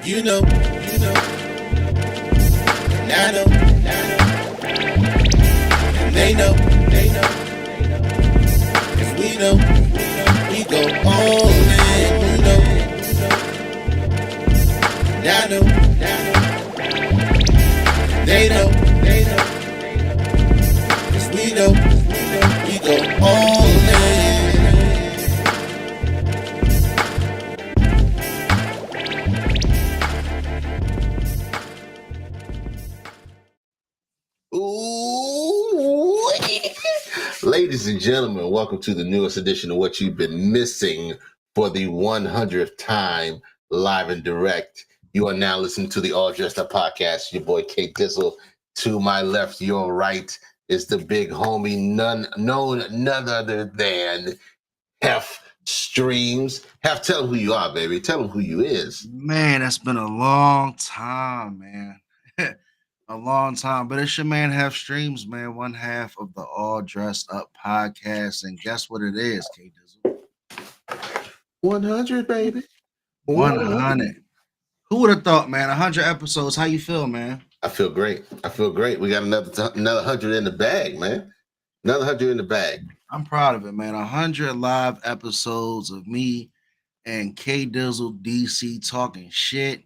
You know, and I know, and they know, cause we know, we go all in, you know, and I know, they know, cause we know, we go all in. Ooh. Ladies and gentlemen, welcome to the newest edition of What You've Been Missing for the 100th time, live and direct. You are now listening to the All Dressed Up podcast. Your boy K Dizzle. To my left, your right is the big homie, none other than Hef Streams. Hef, tell them who you are, baby. Tell them who you is. Man, that's been a long time, man. A long time. But it's your man Hef Streams, man. One half of the All Dressed Up podcast. And guess what it is, K Dizzle? 100, baby. 100. Who would have thought, man? 100 episodes. How you feel, man? I feel great. We got another 100 in the bag, man. Another 100 in the bag. I'm proud of it, man. 100 live episodes of me and K Dizzle DC talking shit,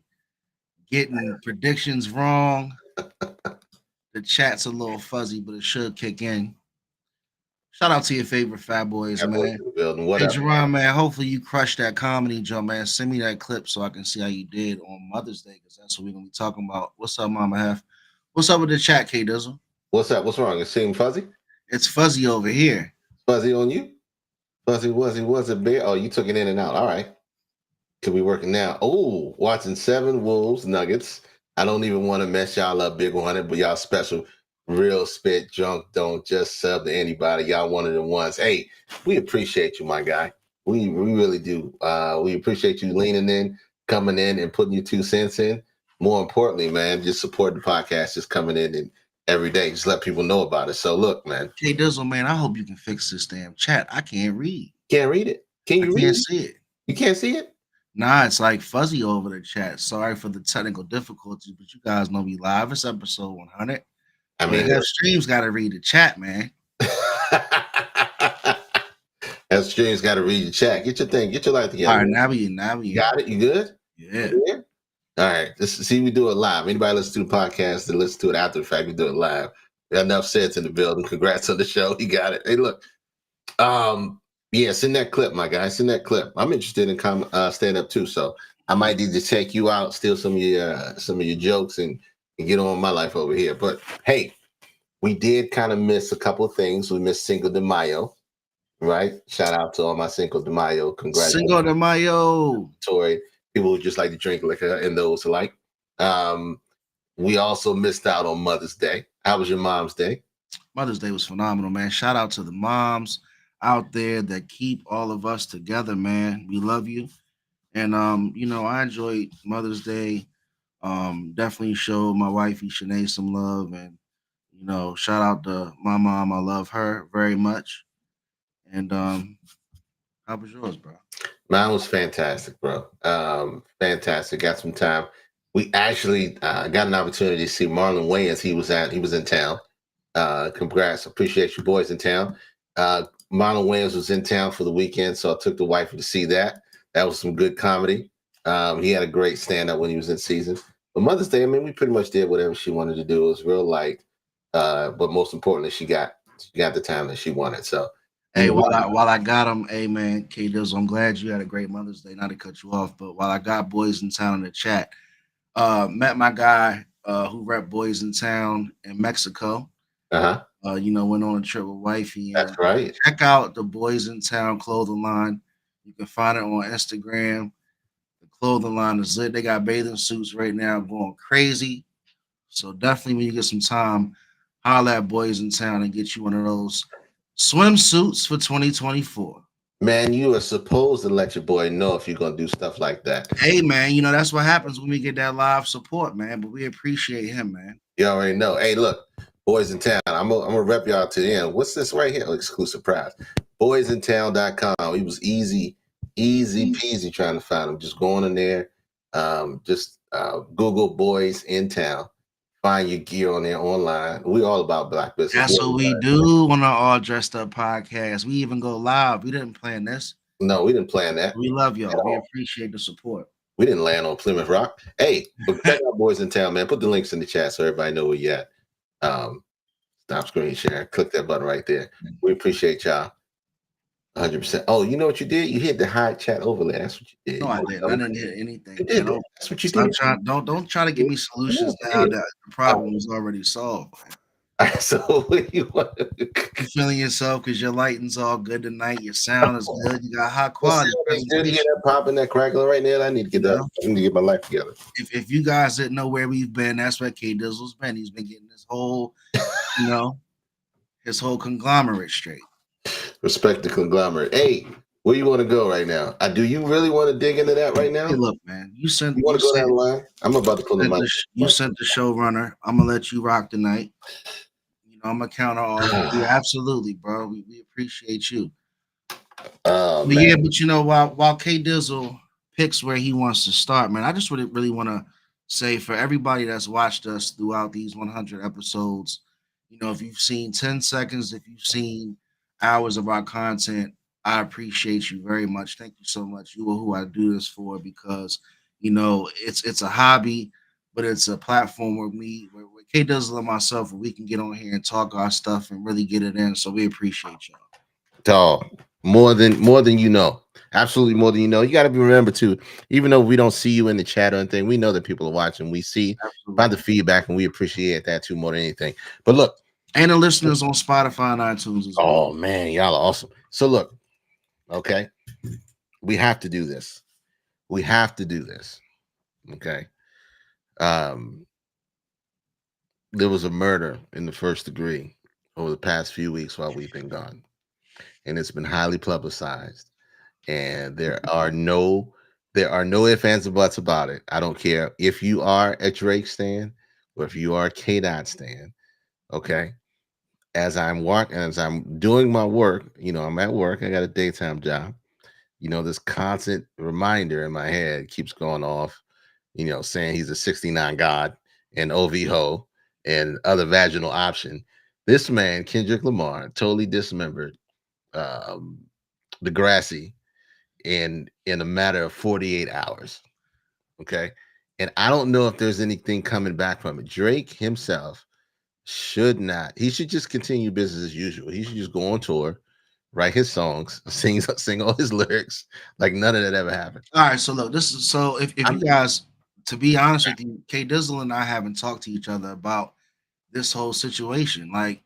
getting predictions wrong. The chat's a little fuzzy, but it should kick in. Shout out to your favorite Fat Boys, man. Hey, Jerron, man, hopefully you crushed that comedy jump, man. Send me that clip so I can see how you did on Mother's Day, because that's what we're going to be talking about. What's up, Mama Hef? What's up with the chat, K Dizzle? What's up? What's wrong? It seemed fuzzy? It's fuzzy over here. Fuzzy on you? Fuzzy was it bear? Oh, you took it in and out. All right. Could be working now. Oh, watching 7 Wolves Nuggets. I don't even want to mess y'all up big on it, but y'all special. Real spit junk. Don't just sub to anybody. Y'all one of the ones. Hey, we appreciate you, my guy. We really do. We appreciate you leaning in, coming in, and putting your 2 cents in. More importantly, man, just support the podcast, just coming in and every day. Just let people know about it. So look, man. K Dizzle, man, I hope you can fix this damn chat. I can't read. Can't read it? Can you read it? Can't see it. You can't see it? Nah, it's like fuzzy over the chat. Sorry for the technical difficulties, but you guys know we live. It's episode 100. I mean, Hef Streams got to read the chat, man. Hef Streams got to read the chat. Get your thing. Get your life together. All right, now we got it. You good? Yeah. All right. See, we do it live. Anybody listen to the podcast that listen to it after the fact, we do it live. We got enough sets in the building. Congrats on the show. You got it. Hey, look. Yeah, send that clip, my guy. Send that clip. I'm interested in stand up too, so I might need to check you out, steal some of your jokes, and get on my life over here. But hey, we did kind of miss a couple of things. We missed Cinco de Mayo, right? Shout out to all my Cinco de Mayo. Congratulations, Cinco de Mayo. Tory, people who just like to drink liquor and those alike. We also missed out on Mother's Day. How was your Mom's Day? Mother's Day was phenomenal, man. Shout out to the moms out there that keep all of us together, man. We love you. And I enjoyed Mother's Day. Definitely showed my wifey Shanae some love, and shout out to my mom. I love her very much. And how was yours, bro? Mine was fantastic, bro. Fantastic. Got some time. We actually got an opportunity to see Marlon Wayans. He was in town. Congrats. Appreciate you boys in town. Marlon Wayans was in town for the weekend, so I took the wife to see that. That was some good comedy. He had a great stand-up when he was in season. But Mother's Day, I mean, we pretty much did whatever she wanted to do. It was real light. But most importantly, she got the time that she wanted. So hey, while I got him, hey man, K Dizzle, I'm glad you had a great Mother's Day. Not to cut you off, but while I got Boys in Town in the chat, met my guy who rep Boys in Town in Mexico. Uh-huh. Went on a trip with wifey. That's right. Check out the Boys in Town clothing line. You can find it on Instagram. The clothing line is lit. They got bathing suits right now going crazy. So definitely when you get some time, holla at Boys in Town and get you one of those swimsuits for 2024. Man, you are supposed to let your boy know if you're going to do stuff like that. Hey, man, that's what happens when we get that live support, man. But we appreciate him, man. You already know. Hey, look. Boys in Town. I'm gonna rep y'all to the end. What's this right here? Exclusive prize. Boysintown.com. It was easy peasy trying to find them. Just going in there. Just Google Boys in Town. Find your gear on there online. We all about black business. That's what we do on our All Dressed Up podcast. We even go live. We didn't plan this. No, we didn't plan that. We love y'all. We appreciate the support. We didn't land on Plymouth Rock. Hey, but check out Boys in Town, man. Put the links in the chat so everybody know where you at. Stop screen share. Click that button right there. We appreciate y'all. 100%. Oh, you know what you did? You hit the high chat overlay. That's what you did. No, I didn't. I didn't hit anything. That's what you did. Don't try to give me solutions now that the problem was already solved. So what you want? You feeling yourself because your lighting's all good tonight. Your sound is good. You got high quality. It's good to get that popping, that crackling right now. I need to get that. I need to get my life together. If you guys didn't know where we've been, that's where K Dizzle's been. He's been getting this whole, his whole conglomerate straight. Respect the conglomerate. Hey, where you want to go right now? Do you really want to dig into that right now? Hey, look, man. You want to go down the line? I'm about to pull the mic. You sent the showrunner. I'm gonna let you rock tonight. I'm gonna counter all of you. Absolutely, bro. We appreciate you. But yeah, but while K Dizzle picks where he wants to start, man, I just really want to say for everybody that's watched us throughout these 100 episodes, if you've seen 10 seconds, if you've seen hours of our content, I appreciate you very much. Thank you so much. You are who I do this for because it's a hobby, but it's a platform where K Dizzle and myself, where we can get on here and talk our stuff and really get it in. So we appreciate y'all. Dog, more than you know. Absolutely more than you know. You got to remember too, even though we don't see you in the chat or anything, we know that people are watching. We see by the feedback, and we appreciate that too more than anything. But look, and the listeners on Spotify and iTunes as well. Oh man, y'all are awesome. So look, okay, we have to do this. We have to do this. Okay. There was a murder in the first degree over the past few weeks while we've been gone, and it's been highly publicized. And there are no ifs, ands, and buts about it. I don't care if you are a Drake stan or if you are a K-Dot stan. Okay. As I'm doing my work, I'm at work. I got a daytime job. This constant reminder in my head keeps going off, saying he's a 69 God and OV ho and other vaginal option. This man, Kendrick Lamar, totally dismembered Degrassi in a matter of 48 hours. Okay. And I don't know if there's anything coming back from it. Drake himself should just continue business as usual. He should just go on tour, write his songs, sing all his lyrics like none of that ever happened. All right. So look, if you guys, to be honest with you, K Dizzle and I haven't talked to each other about this whole situation. Like,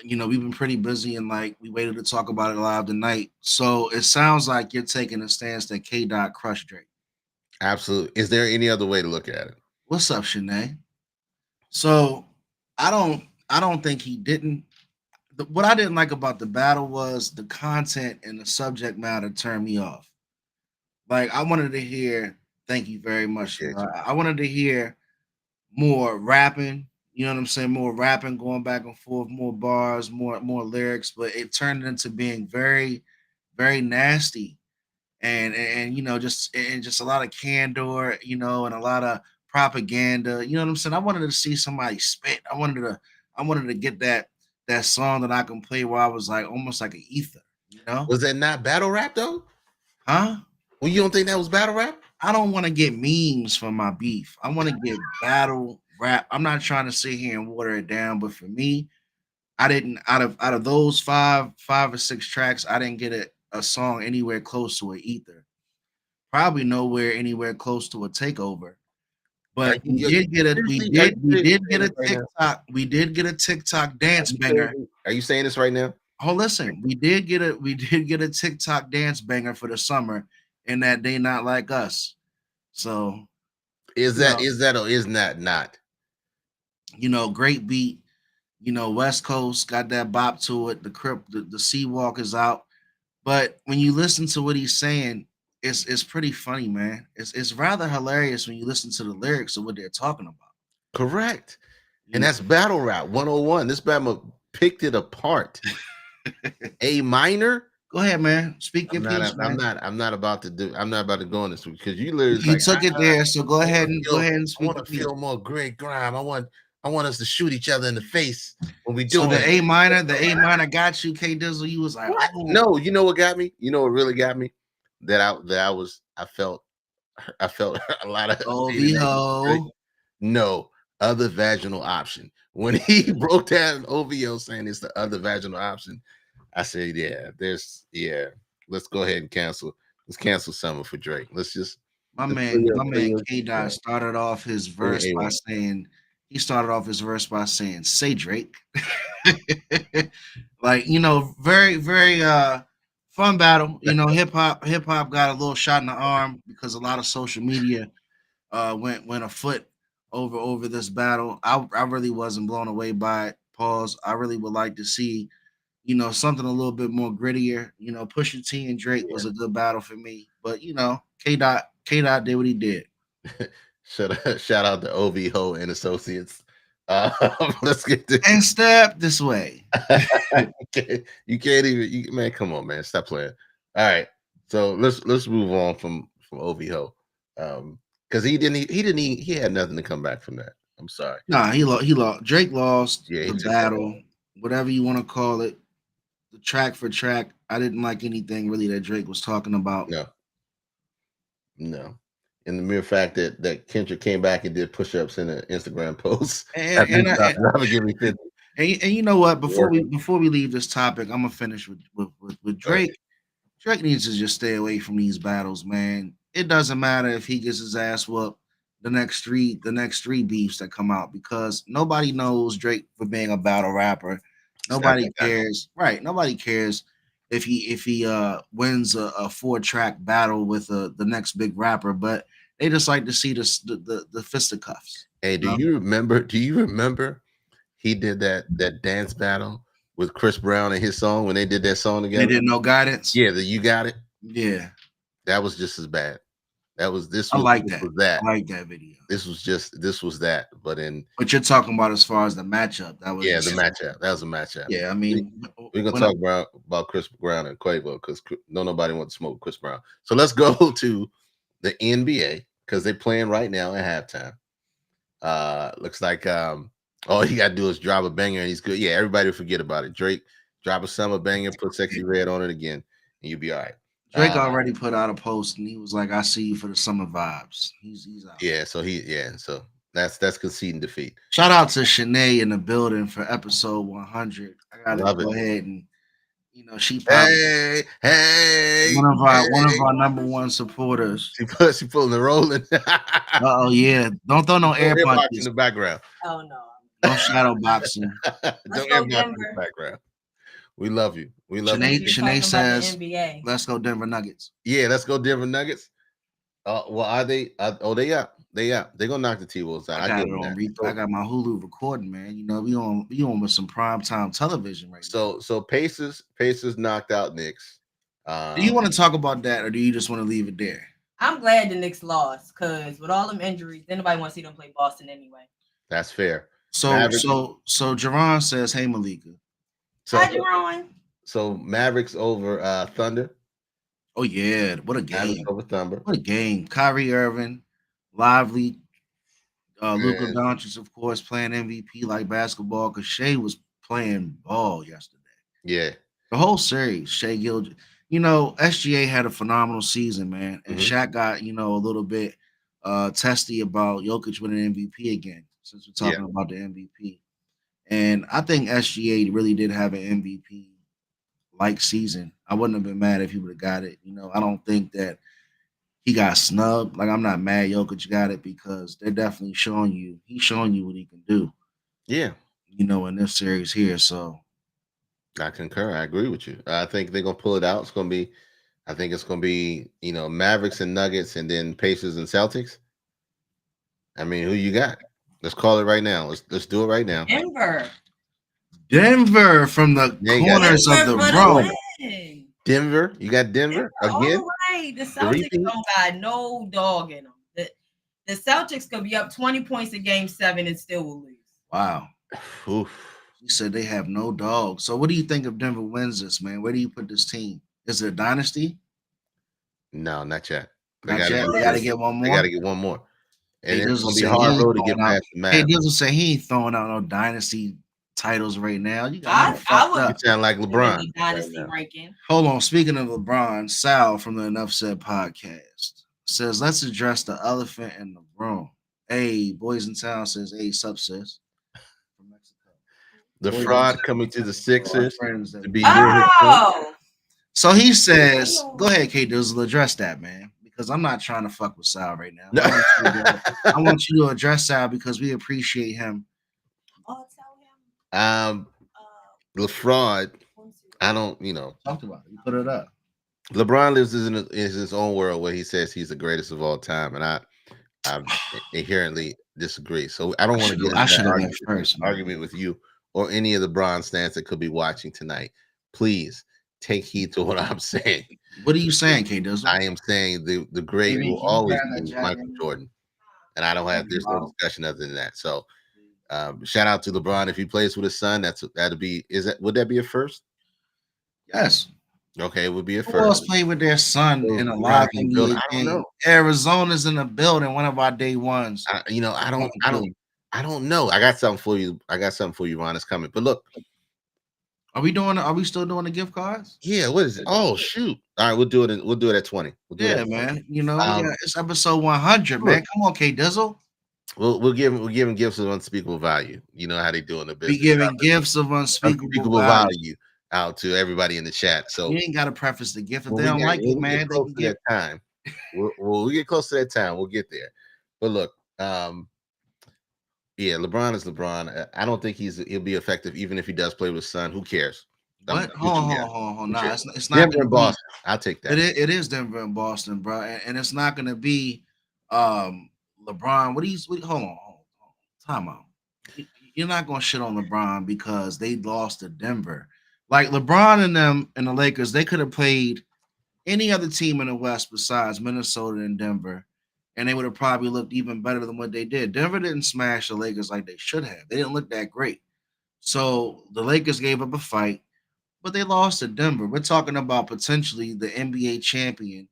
we've been pretty busy and we waited to talk about it live tonight. So it sounds like you're taking a stance that K-Dot crushed Drake. Absolutely. Is there any other way to look at it? What's up, Shanae? So I don't think he didn't. What I didn't like about the battle was the content and the subject matter turned me off. I wanted to hear, thank you very much. I wanted to hear more rapping. You know what I'm saying? More rapping, going back and forth, more bars, more lyrics, but it turned into being very, very nasty, and just a lot of candor, and a lot of propaganda. You know what I'm saying? I wanted to see somebody spit. I wanted to get that song that I can play where I was almost like an ether. Was that not battle rap though? Huh? Well, you don't think that was battle rap? I don't want to get memes from my beef. I want to get battle rap. I'm not trying to sit here and water it down, but for me, I didn't out of those five or six tracks, I didn't get a song anywhere close to an ether. Probably nowhere anywhere close to a takeover. But we did get a TikTok. We did get a TikTok dance banger. Are you saying this right now? Oh, listen, we did get a TikTok dance banger for the summer, and that They Not Like Us. So is that or is that not? Great beat. West Coast got that bop to it. The Sea Walk is out. But when you listen to what he's saying, it's pretty funny, man. It's rather hilarious when you listen to the lyrics of what they're talking about. Correct. And that's battle rap 101. This Bama picked it apart. A minor. Go ahead, man. Speak your piece, man. I'm not about to go on this week because you literally You took it there, so go ahead and I speak want your to piece. feel more Greg Grime. I want us to shoot each other in the face when we do So it. the A minor got you, K Dizzle. You was like, What? oh. No, you know what got me? You know what really got me? I felt a lot of OVO. no other vaginal option. When he broke down OVO saying it's the other vaginal option, I said, let's go ahead and cancel. Let's cancel summer for Drake. Let's just My let's man K Dot yeah, started off his verse by saying, say Drake. Like, very, very fun battle. Hip hop got a little shot in the arm because a lot of social media went afoot over this battle. I really wasn't blown away by it. Pause. I really would like to see, something a little bit more grittier. Pusha T and Drake was a good battle for me. But K Dot did what he did. Shout out to OVO and Associates. Let's get this. And step this way. You can't even, man. Come on, man. Stop playing. All right. So let's move on from OVO. Because he had nothing to come back from that. I'm sorry. Nah, he lost. Drake lost Yeah, the battle, whatever you want to call it. The track for track, I didn't like anything really that Drake was talking about. No. And the mere fact that Kendrick came back and did push-ups in an Instagram post. And you know what? Before we leave this topic, I'm gonna finish with Drake. Drake needs to just stay away from these battles, man. It doesn't matter if he gets his ass whooped the next three beefs that come out, because nobody knows Drake for being a battle rapper. Nobody cares, right? Nobody cares if he wins a 4-track battle with the next big rapper, but they just like to see the fisticuffs. Hey, do you remember he did that dance battle with Chris Brown and his song when they did that song together? They did No Guidance. Yeah, You Got It. Yeah, that was just as bad. I like that. I like that video. This was that, but you're talking about as far as the matchup. That was the matchup. That was a matchup. Yeah, I mean, we're gonna talk about Chris Brown and Quavo because nobody wants to smoke Chris Brown. So let's go to the NBA because they're playing right now at halftime. Looks like all you gotta do is drop a banger and he's good. Yeah, everybody forget about it. Drake, drop a summer banger, put Sexy Red on it again, and you'll be all right. Drake already put out a post and he was like, "I see you for the summer vibes." He's out. Yeah, so that's conceding defeat. Shout out to Shanae in the building for episode 100. I gotta go ahead and she hey one of our number one supporters. She pulling the rolling. Oh yeah, don't throw no air punches in the background. Oh no, no shadow boxing. Don't air box in the background. We love you. We love you. Shanae says, "Let's go Denver Nuggets." Yeah, let's go Denver Nuggets. Well, are they? They up. They're gonna knock the T-Wolves out. I got my Hulu recording, man. We on with some primetime television right now. So Pacers knocked out Knicks. Do you want to talk about that, or do you just want to leave it there? I'm glad the Knicks lost because with all them injuries, anybody want to see them play Boston anyway. That's fair. So Jerron says, "Hey Malika." Hi, Jerron. So Mavericks over Thunder. Oh yeah, what a game! Mavericks over Thunder. What a game! Kyrie Irving, Lively, Luka Doncic, of course, playing MVP like basketball because Shea was playing ball yesterday. Yeah, the whole series, Shea Gilgeous. SGA had a phenomenal season, man, and Shaq got a little bit testy about Jokic winning MVP again. Since we're talking about the MVP, and I think SGA really did have an MVP like season. I wouldn't have been mad if he would have got it. I don't think that he got snubbed. Like, I'm not mad Jokic got it because they're definitely he's showing you what he can do. Yeah. In this series here. So I concur. I agree with you. I think they're gonna pull it out. I think it's gonna be, Mavericks and Nuggets and then Pacers and Celtics. I mean, who you got? Let's call it right now. Let's do it right now. Denver from the corners of the road. Denver, you got Denver again. All right, the Celtics don't got no dog in them. The Celtics could be up 20 points in Game 7 and still will lose. Wow. Oof. You said they have no dog. So what do you think if Denver wins this, man? Where do you put this team? Is it a dynasty? No, not yet. Not yet. They got to get one They more. got to get one more, and Hey, it's Dizzle gonna be a said he hard ain't road to get throwing out. past the Hey, map. Dizzle said he ain't throwing out no dynasty titles right now. You got I me fucked would- You up. sound like LeBron. Really dynasty right now. ranking. Hold on. Speaking of LeBron, Sal from the Enough Said podcast says, let's address the elephant in the room. Hey, Boys in Town says, hey, sup, sis. From Mexico. The Boys in fraud Town, coming to the Mexico, our Sixers friends that to we- be near his coach. Oh, So he says, go ahead, K Dizzle, address that, man. Because I'm not trying to fuck with Sal right now. I want you to address Sal because we appreciate him. I'll tell him. The fraud. I don't, you know, Talked about it. You put it up. LeBron lives in his own world where he says he's the greatest of all time, and I inherently disagree. So I don't want to get into that argument with you or any of the Bron stands that could be watching tonight. Please take heed to what I'm saying. What are you saying, K Dizzle? I am saying the great Maybe will you always grab that be jacket. Michael Jordan, and I don't have there's no discussion other than that. So shout out to LeBron if he plays with his son. Would that be a first? Yes. Okay, it would be a Who else first. played with their son So in a LeBron live can build- NBA I don't game? know. Arizona's in the building. One of our day ones. I don't know. I got something for you. Ron. It's coming. But look, Are we still doing the gift cards? yeah. What is it? Oh shoot! All right, we'll do it. We'll do it at 20. We'll do it Yeah, at 20. man. You know, it's episode 100, man. Come on, K Dizzle. We'll give him gifts of unspeakable value. You know how they do in the business. Be giving gifts of unspeakable value out to everybody in the chat. So you ain't got to preface the gift if they don't like it, man. They can get time. We'll get close to that time. We'll get there. But look, yeah, LeBron is LeBron. I don't think he'll be effective even if he does play with his son. Who cares? What? Hold on. Nah, it's not Denver and Boston. I'll take that. It is Denver and Boston, bro. And it's not going to be LeBron. Hold on. Time out. You're not going to shit on LeBron because they lost to Denver. Like LeBron and them and the Lakers, they could have played any other team in the West besides Minnesota and Denver, and they would have probably looked even better than what they did. Denver didn't smash the Lakers like they should have. They didn't look that great. So the Lakers gave up a fight, but they lost to Denver. We're talking about potentially the NBA champion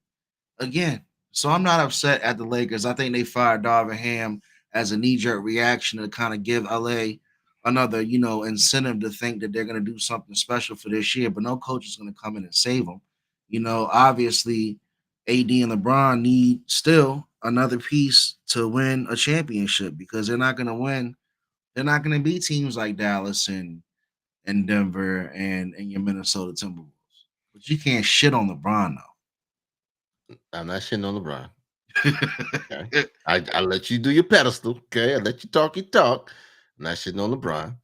again. So I'm not upset at the Lakers. I think they fired Darvin Ham as a knee-jerk reaction to kind of give LA another, incentive to think that they're going to do something special for this year, but no coach is going to come in and save them. Obviously, AD and LeBron need still another piece to win a championship because they're not going to win. They're not going to beat teams like Dallas and Denver and your Minnesota Timberwolves. But you can't shit on LeBron, though. I'm not shitting on LeBron. Okay. I let you do your pedestal. Okay, I let you talk your talk. I'm not shitting on LeBron.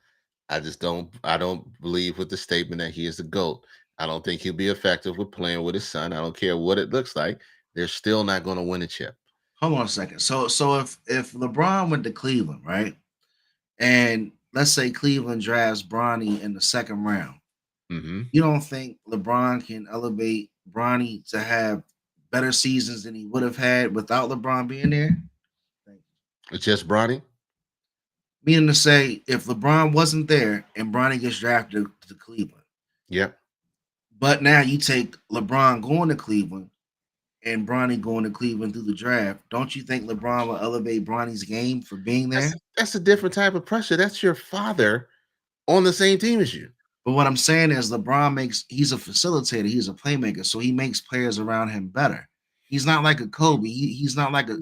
I don't believe with the statement that he is the GOAT. I don't think he'll be effective with playing with his son. I don't care what it looks like. They're still not going to win a chip. Hold on a second. So if LeBron went to Cleveland, right? And let's say Cleveland drafts Bronny in the second round. Mm-hmm. You don't think LeBron can elevate Bronny to have better seasons than he would have had without LeBron being there? It's just Bronny? Meaning to say, if LeBron wasn't there and Bronny gets drafted to Cleveland. Yep. But now you take LeBron going to Cleveland and Bronny going to Cleveland through the draft. Don't you think LeBron will elevate Bronny's game for being there? That's a different type of pressure. That's your father on the same team as you. But what I'm saying is he's a facilitator. He's a playmaker. So he makes players around him better. He's not like a Kobe. He's not like a,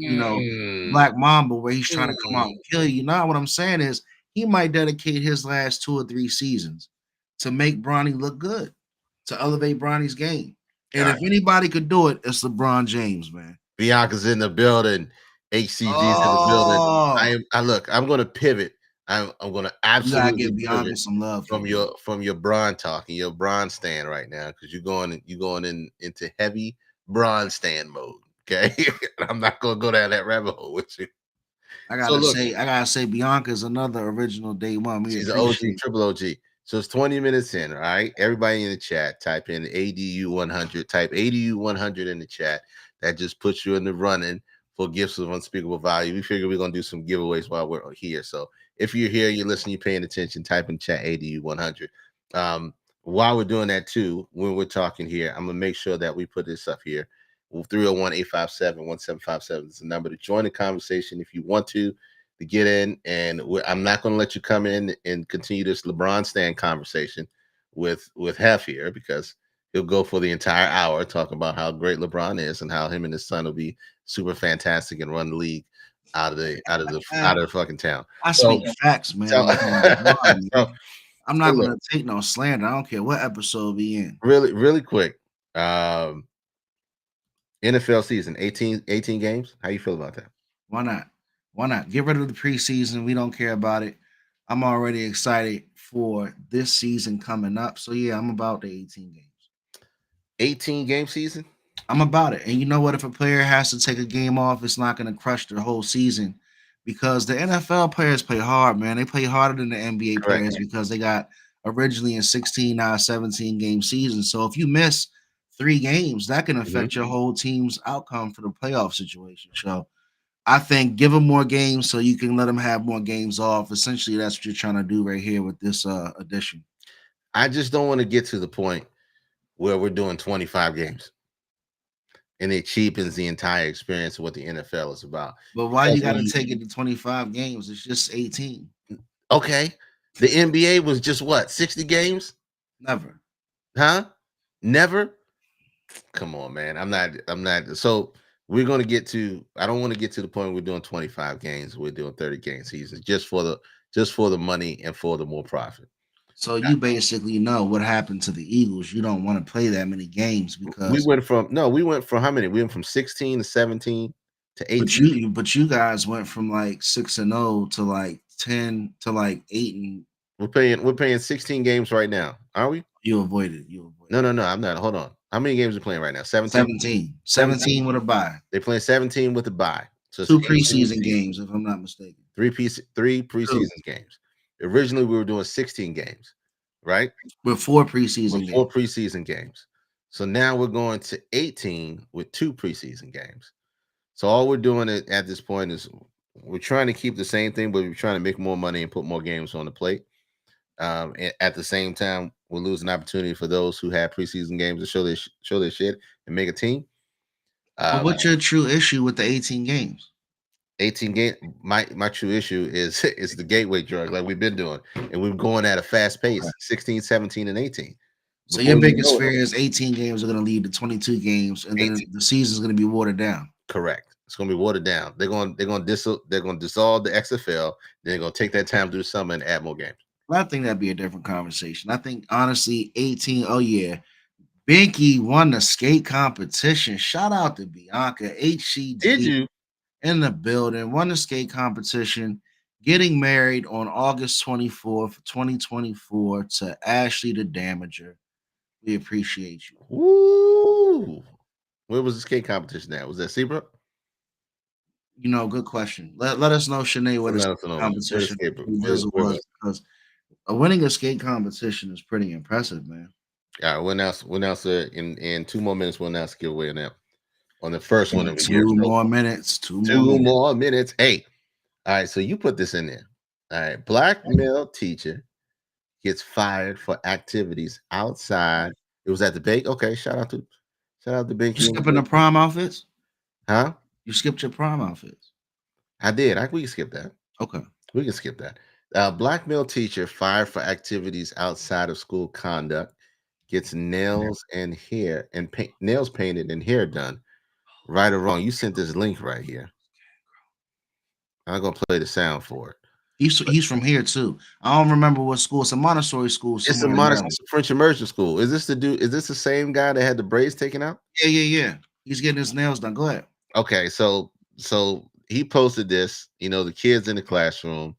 Black Mamba where he's trying to come out and kill you. Now what I'm saying is he might dedicate his last 2 or 3 seasons to make Bronny look good, to elevate Bronny's game. And if anybody could do it, it's LeBron James, man. Bianca's in the building. HCG's in the building. I'm going to pivot. I'm going to absolutely give Bianca some love from your Bron talk and your Bron stand right now because you're going into heavy Bron stand mode. Okay, I'm not going to go down that rabbit hole with you. I gotta say, Bianca is another original day one. She's an OG, triple OG. So it's 20 minutes in, all right? Everybody in the chat, type in ADU100. Type ADU100 in the chat. That just puts you in the running for gifts of unspeakable value. We figure we're going to do some giveaways while we're here. So if you're here, you're listening, you're paying attention, type in chat ADU100. while we're doing that too, when we're talking here, I'm gonna make sure that we put this up here. 301-857-1757 is the number to join the conversation if you want to get in. And I'm not going to let you come in and continue this LeBron stand conversation with Hef here, because he'll go for the entire hour talking about how great LeBron is and how him and his son will be super fantastic and run the league out of the fucking town. I speak facts, man. So, I'm not going to take no slander. I don't care what episode we in. Really quick. NFL season, 18 games. How you feel about that? Why not? Get rid of the preseason. We don't care about it. I'm already excited for this season coming up. So yeah, I'm about the 18 games. 18 game season? I'm about it. And you know what? If a player has to take a game off, it's not going to crush their whole season, because the NFL players play hard, man. They play harder than the NBA players because they got originally a 16, now 17 game season. So if you miss 3 games, that can affect your whole team's outcome for the playoff situation. So I think give them more games so you can let them have more games off. Essentially, that's what you're trying to do right here with this addition. I just don't want to get to the point where we're doing 25 games and it cheapens the entire experience of what the NFL is about. But why you got to take it to 25 games? It's just 18. Okay. The NBA was just what, 60 games? Never. Huh? Never? Come on, man. I'm not. So we're going to get to, I don't want to get to the point where we're doing 25 games. We're doing 30 game seasons just for the money and for the more profit. So you basically know what happened to the Eagles. You don't want to play that many games because we went from how many? We went from 16 to 17 to 18. But you guys went from like 6-0 to like 10 to like 8 and we're playing 16 games right now, are we? You avoided. No, I'm not. Hold on. How many games are playing right now? 17. 17 with a bye. They're playing 17 with a bye. So 2 preseason games, if I'm not mistaken. 3 preseason games. Originally, we were doing 16 games, right? With 4 preseason games. 4 preseason games. So now we're going to 18 with 2 preseason games. So all we're doing at this point is we're trying to keep the same thing, but we're trying to make more money and put more games on the plate. And at the same time, we'll lose an opportunity for those who have preseason games to show their shit and make a team. But what's your true issue with the 18 games? 18 game. My true issue is the gateway drug, like we've been doing, and we're going at a fast pace. 16, 17, and 18. So your biggest fear is 18 games are going to lead to 22 games, and then the season is going to be watered down. Correct. It's going to be watered down. They're going to dissolve the XFL. They're going to take that time through the summer and add more games. Well, I think that'd be a different conversation. I think honestly, 18. Oh yeah, Binky won the skate competition. Shout out to Bianca HCG. Did you? In the building, won the skate competition, getting married on August 24th, 2024 to Ashley the Damager. We appreciate you. Woo! Where was the skate competition at? Was that Seabrook? You know, good question. Let us know, Shanae, what the competition was, because winning a skate competition is pretty impressive, man. All right, we'll announce in 2 more minutes. We'll announce giveaway now. On the first one, 2 more minutes. 2 more minutes. Hey, all right. So you put this in there. All right. Black male teacher gets fired for activities outside. It was at the bank. Okay. Shout out to Bank. You skipping the prom outfits? Huh? You skipped your prom outfits. I did. We can skip that. Okay. We can skip that. Black male teacher fired for activities outside of school conduct gets nails and hair and nails painted and hair done. Right or wrong, you sent this link right here. I'm gonna play the sound for it. He's from here too. I don't remember what school. It's a Montessori school. It's a Montessori French immersion school. Is this the same guy that had the braids taken out? Yeah. He's getting his nails done. Go ahead. Okay, so he posted this. You know, the kids in the classroom,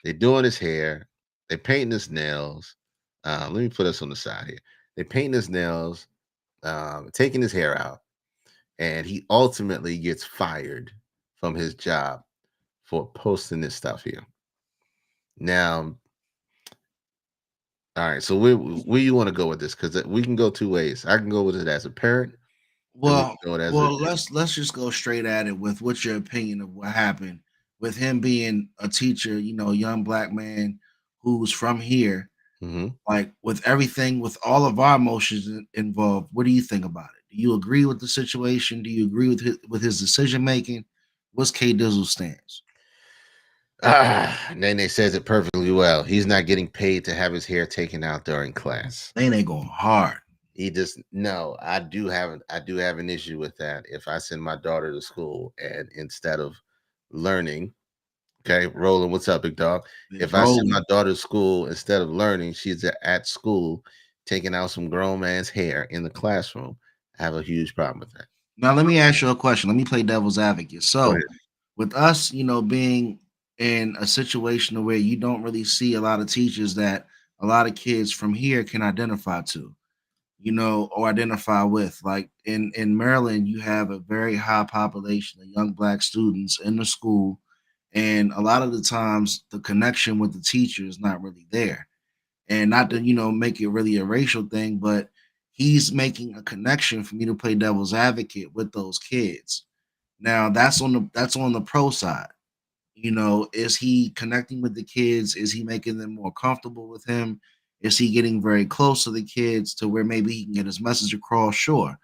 they're doing his hair, they're painting his nails. Let me put this on the side here. They're painting his nails, taking his hair out. And he ultimately gets fired from his job for posting this stuff here. Now, all right. So where you want to go with this? Because we can go 2 ways. I can go with it as a parent. Well, let's just go straight at it with what's your opinion of what happened with him being a teacher. You know, young black man who's from here, Like with everything, with all of our emotions involved, what do you think about it? Do you agree with the situation? Do you agree with his decision making? What's K Dizzle's stance? Nene says it perfectly well. He's not getting paid to have his hair taken out during class. They going hard. He just no. I do have an issue with that. If I send my daughter to school and instead of learning, okay, Roland, what's up, big dog? If I send my daughter to school instead of learning, she's at school taking out some grown man's hair in the classroom. I have a huge problem with that. Now let me ask you a question. Let me play devil's advocate. So with us, being in a situation where you don't really see a lot of teachers that a lot of kids from here can identify to, or identify with. Like in Maryland, you have a very high population of young black students in the school, and a lot of the times the connection with the teacher is not really there. And not to make it really a racial thing, but he's making a connection for me to play devil's advocate with those kids. Now that's on the pro side. Is he connecting with the kids? Is he making them more comfortable with him? Is he getting very close to the kids to where maybe he can get his message across? Sure.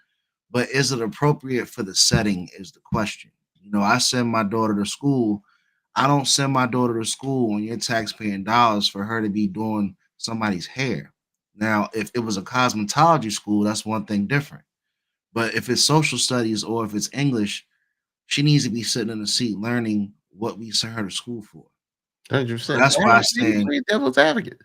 But is it appropriate for the setting is the question. I send my daughter to school. I don't send my daughter to school on your taxpaying dollars for her to be doing somebody's hair. Now, if it was a cosmetology school, that's one thing different. But if it's social studies or if it's English, she needs to be sitting in a seat learning what we sent her to school for. 100%. That's why I stand devil's advocate.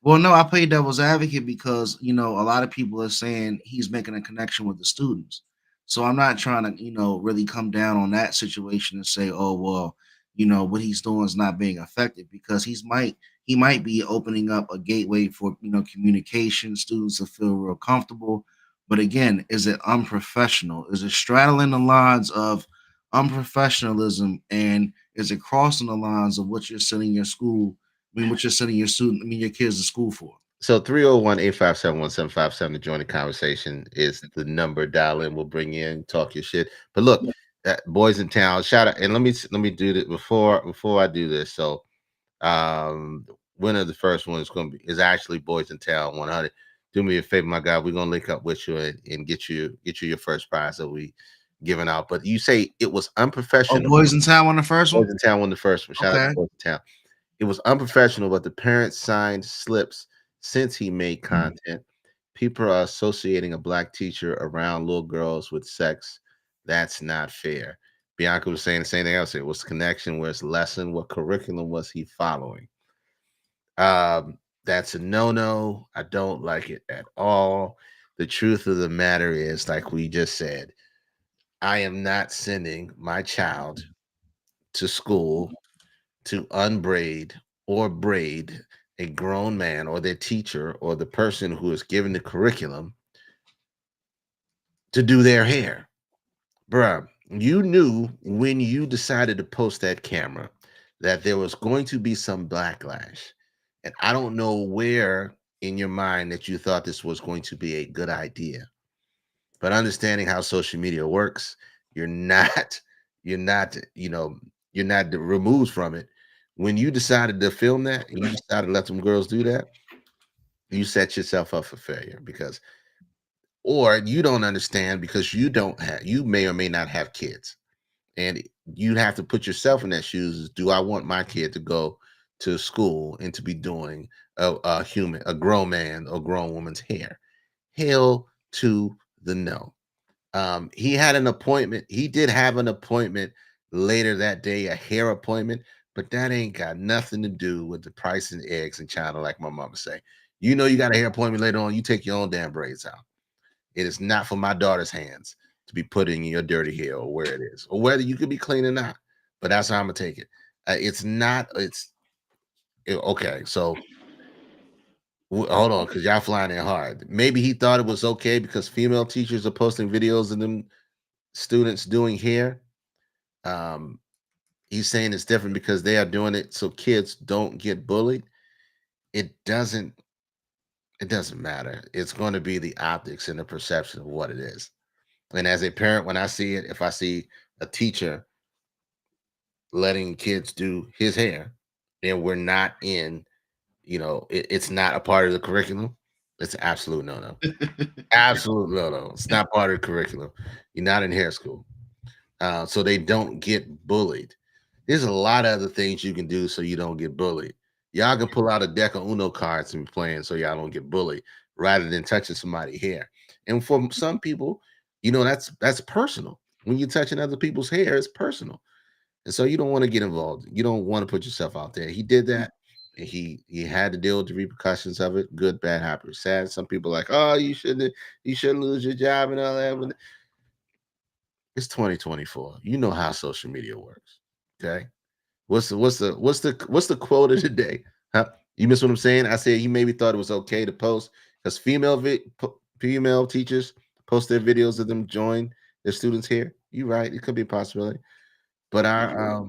Well, no, I play devil's advocate because a lot of people are saying he's making a connection with the students. So I'm not trying to really come down on that situation and say, oh well, what he's doing is not being effective because he might be opening up a gateway for communication, students to feel real comfortable. But again, is it unprofessional? Is it straddling the lines of unprofessionalism, and is it crossing the lines of what you're sending your school? What you're sending your kids to school for? So 301-857-1757 to join the conversation is the number. Dial in, we'll bring you in, talk your shit. But look, Boys in Town, shout out, and let me do this before I do this. So winner of the first one is actually Boys in Town 100. Do me a favor, my guy. We're gonna link up with you and get you your first prize that we giving out. But you say it was unprofessional. Oh, Boys in Town won the first one? Boys in Town won the first one. Shout out to Boys in Town. It was unprofessional, but the parents signed slips since he made content. People are associating a black teacher around little girls with sex. That's not fair. Bianca was saying the same thing else. It was connection, where's lesson, what curriculum was he following? That's a no-no. I don't like it at all. The truth of the matter is, like we just said, I am not sending my child to school to unbraid or braid a grown man or their teacher or the person who is given the curriculum to do their hair. Bruh, you knew when you decided to post that camera that there was going to be some backlash. And I don't know where in your mind that you thought this was going to be a good idea. But understanding how social media works, you're not removed from it. When you decided to film that and you decided to let some girls do that, you set yourself up for failure or you don't understand because you may or may not have kids. And you have to put yourself in that shoes. Do I want my kid to go to school and to be doing a grown man or grown woman's hair? Hell to the no. He had an appointment. He did have an appointment later that day, a hair appointment, but that ain't got nothing to do with the price of eggs in China, like my mama say. You got a hair appointment later on, you take your own damn braids out. It is not for my daughter's hands to be putting in your dirty hair or where it is, or whether you could be clean or not. But that's how I'm gonna take it. Okay. So hold on, because y'all flying in hard. Maybe he thought it was okay because female teachers are posting videos of them students doing hair. He's saying it's different because they are doing it so kids don't get bullied. It doesn't matter. It's going to be the optics and the perception of what it is. And as a parent, when I see it, if I see a teacher letting kids do his hair and we're not in it's not a part of the curriculum, it's an absolute no. Absolute no. It's not part of the curriculum. You're not in hair school. So they don't get bullied. There's a lot of other things you can do so you don't get bullied. Y'all can pull out a deck of Uno cards and be playing so y'all don't get bullied rather than touching somebody's hair. And for some people, that's personal. When you're touching other people's hair, it's personal. And so you don't want to get involved. You don't want to put yourself out there. He did that. And he had to deal with the repercussions of it. Good, bad, happy, sad. Some people are like, oh, you shouldn't lose your job and all that. But it's 2024. You know how social media works. Okay. What's the quote of the day? Huh? You miss what I'm saying? I said he maybe thought it was okay to post because female teachers post their videos of them join their students here. You're right. It could be a possibility. But our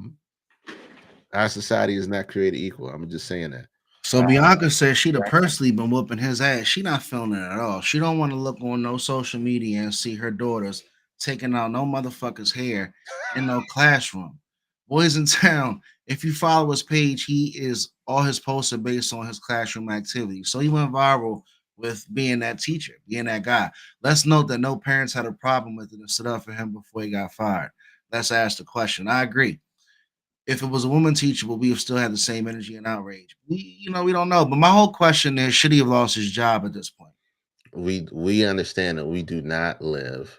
society is not created equal. I'm just saying that. So Bianca says she'd have personally been whooping his ass. She not feeling it at all. She don't want to look on no social media and see her daughters taking out no motherfucker's hair in no classroom. Boys in Town, if you follow his page, all his posts are based on his classroom activities. So he went viral with being that teacher, being that guy. Let's note that no parents had a problem with it and stood up for him before he got fired. Let's ask the question. I agree. If it was a woman teacher, would we have still had the same energy and outrage? We don't know. But my whole question is, should he have lost his job at this point? We understand that we do not live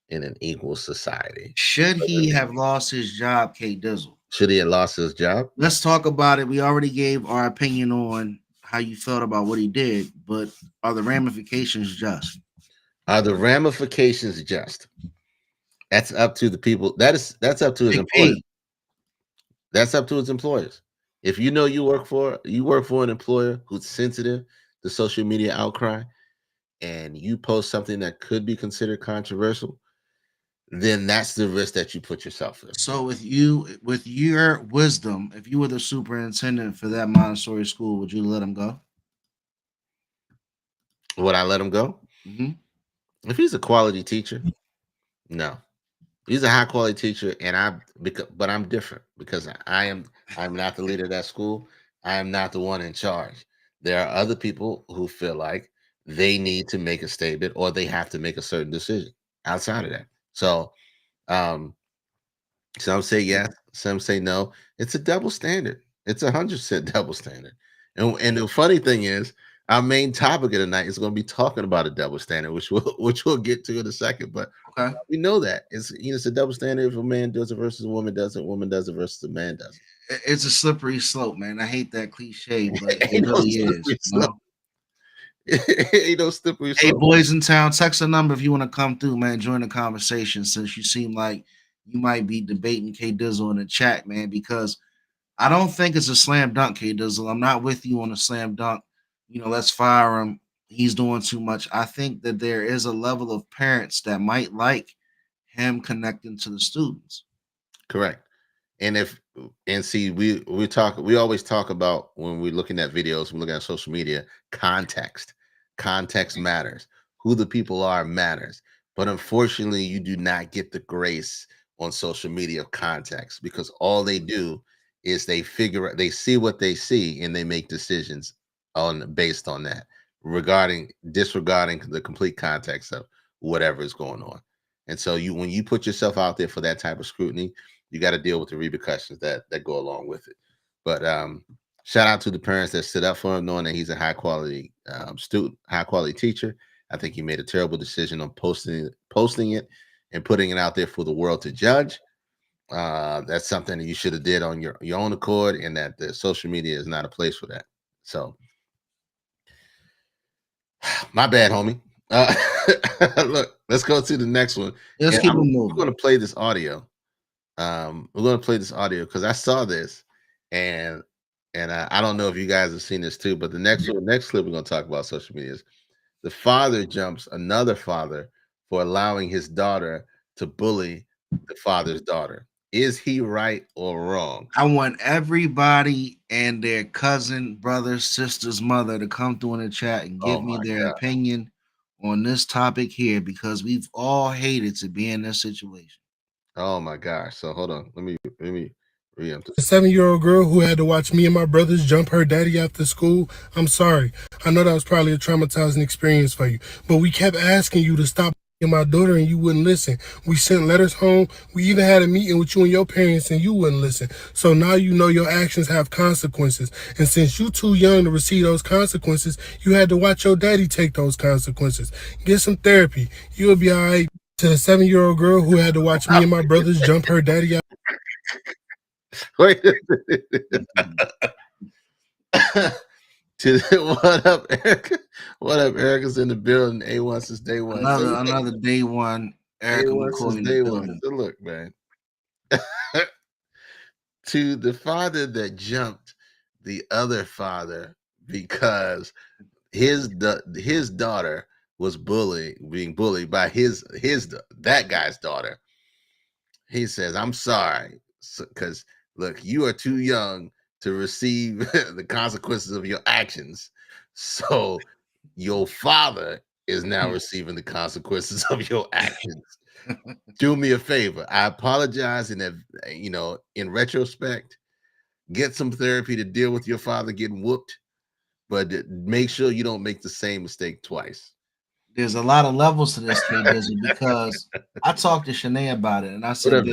in an equal society. Should he have lost his job, K Dizzle? Should he have lost his job? Let's talk about it. We already gave our opinion on how you felt about what he did, but are the ramifications just? Are the ramifications just? That's up to the people. That's up to his employers. That's up to his employers. If you know you work for an employer who's sensitive to social media outcry, and you post something that could be considered controversial, then that's the risk that you put yourself in. So with your wisdom, if you were the superintendent for that Montessori school, would you let him go? Would I let him go? Mm-hmm. If he's a quality teacher, no. He's a high quality teacher, but I'm different because I'm not the leader of that school. I am not the one in charge. There are other people who feel like they need to make a statement or they have to make a certain decision outside of that. So some say yes, some say no. It's a double standard. It's 100% double standard. And the funny thing is, our main topic of the night is going to be talking about a double standard, which we'll get to in a second. But okay, we know that it's a double standard. If a man does it versus a woman doesn't, woman does it versus a man doesn't. It's a slippery slope, man. I hate that cliche, but it really is. Ain't no slippery slope. Hey, boys in town, text a number if you want to come through, man. Join the conversation since you seem like you might be debating K Dizzle in the chat, man, because I don't think it's a slam dunk, K Dizzle. I'm not with you on a slam dunk. Let's fire him. He's doing too much. I think that there is a level of parents that might like him connecting to the students. Correct. And see, we always talk about when we're looking at videos, we're looking at social media, context. Context matters. Who the people are matters. But unfortunately, you do not get the grace on social media of context because all they do is they see what they see and they make decisions based on that, disregarding the complete context of whatever is going on. And so when you put yourself out there for that type of scrutiny, you got to deal with the repercussions that go along with it. But shout out to the parents that stood up for him, knowing that he's a high quality student, high quality teacher. I think he made a terrible decision on posting it and putting it out there for the world to judge. That's something that you should have did on your own accord, and that the social media is not a place for that. So my bad, homie. Look, let's go to the next one. Let's keep it moving. We're going to play this audio. We're going to play this audio because I saw this, and I don't know if you guys have seen this too. But the next clip we're going to talk about social media is the father jumps another father for allowing his daughter to bully the father's daughter. Is he right or wrong? I want everybody and their cousin, brother, sister's mother to come through in the chat and give me their opinion on this topic here because we've all hated to be in this situation. Oh my gosh. So hold on. Let me Preemptive. The 7-year-old girl who had to watch me and my brothers jump her daddy after school, I'm sorry. I know that was probably a traumatizing experience for you, but we kept asking you to stop my daughter and you wouldn't listen. We sent letters home. We even had a meeting with you and your parents and you wouldn't listen. So now you know your actions have consequences. And since you're too young to receive those consequences, you had to watch your daddy take those consequences. Get some therapy. You'll be all right. To the 7-year-old girl who had to watch me and my brothers jump her daddy out. Wait. What up, Erica? What up, Erica's in the building. A1 since day one. Another day one. Erica A1 McCoy since in day the one. building. So look, man. To the father that jumped the other father because his daughter was being bullied by that guy's daughter. He says, "I'm sorry, because look, you are too young to receive the consequences of your actions. So your father is now receiving the consequences of your actions. Do me a favor. I apologize in retrospect. Get some therapy to deal with your father getting whooped, but make sure you don't make the same mistake twice." There's a lot of levels to this, K Dizzle, because I talked to Shanae about it, and I said,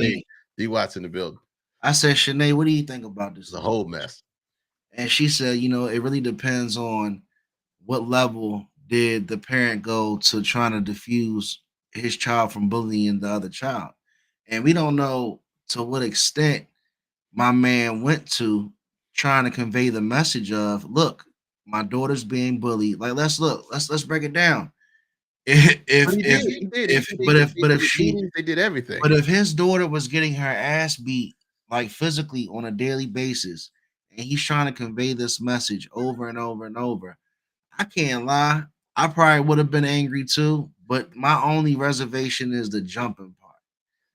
D Watts in the building. I said, Shanae, what do you think about this? It's a whole mess. And she said, it really depends on what level did the parent go to trying to diffuse his child from bullying the other child. And we don't know to what extent my man went to trying to convey the message of, look, my daughter's being bullied. Like, let's break it down. They did everything. But if his daughter was getting her ass beat like physically on a daily basis, and he's trying to convey this message over and over and over, I can't lie. I probably would have been angry too, but my only reservation is the jumping part.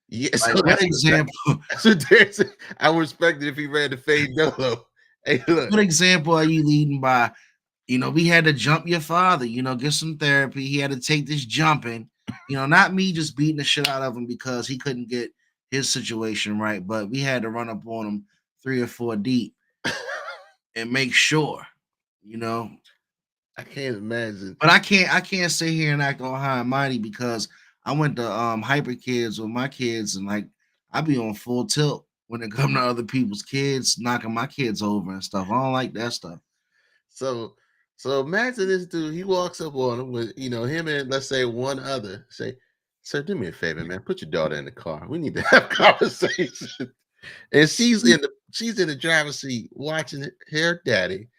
Yes, like, what example? I would respect it if he ran the fade dolo. Hey, look. What example are you leading by? We had to jump your father, get some therapy. He had to take this jumping, not me just beating the shit out of him because he couldn't get his situation right, but we had to run up on him 3 or 4 deep and make sure, I can't imagine. But I can't sit here and act all high and mighty because I went to Hyper Kids with my kids, and like I be on full tilt when it comes to other people's kids, knocking my kids over and stuff. I don't like that stuff. So imagine this dude, he walks up on him with, him and let's say one other, say, "Sir, do me a favor, man. Put your daughter in the car. We need to have conversation." And she's in the driver's seat watching her daddy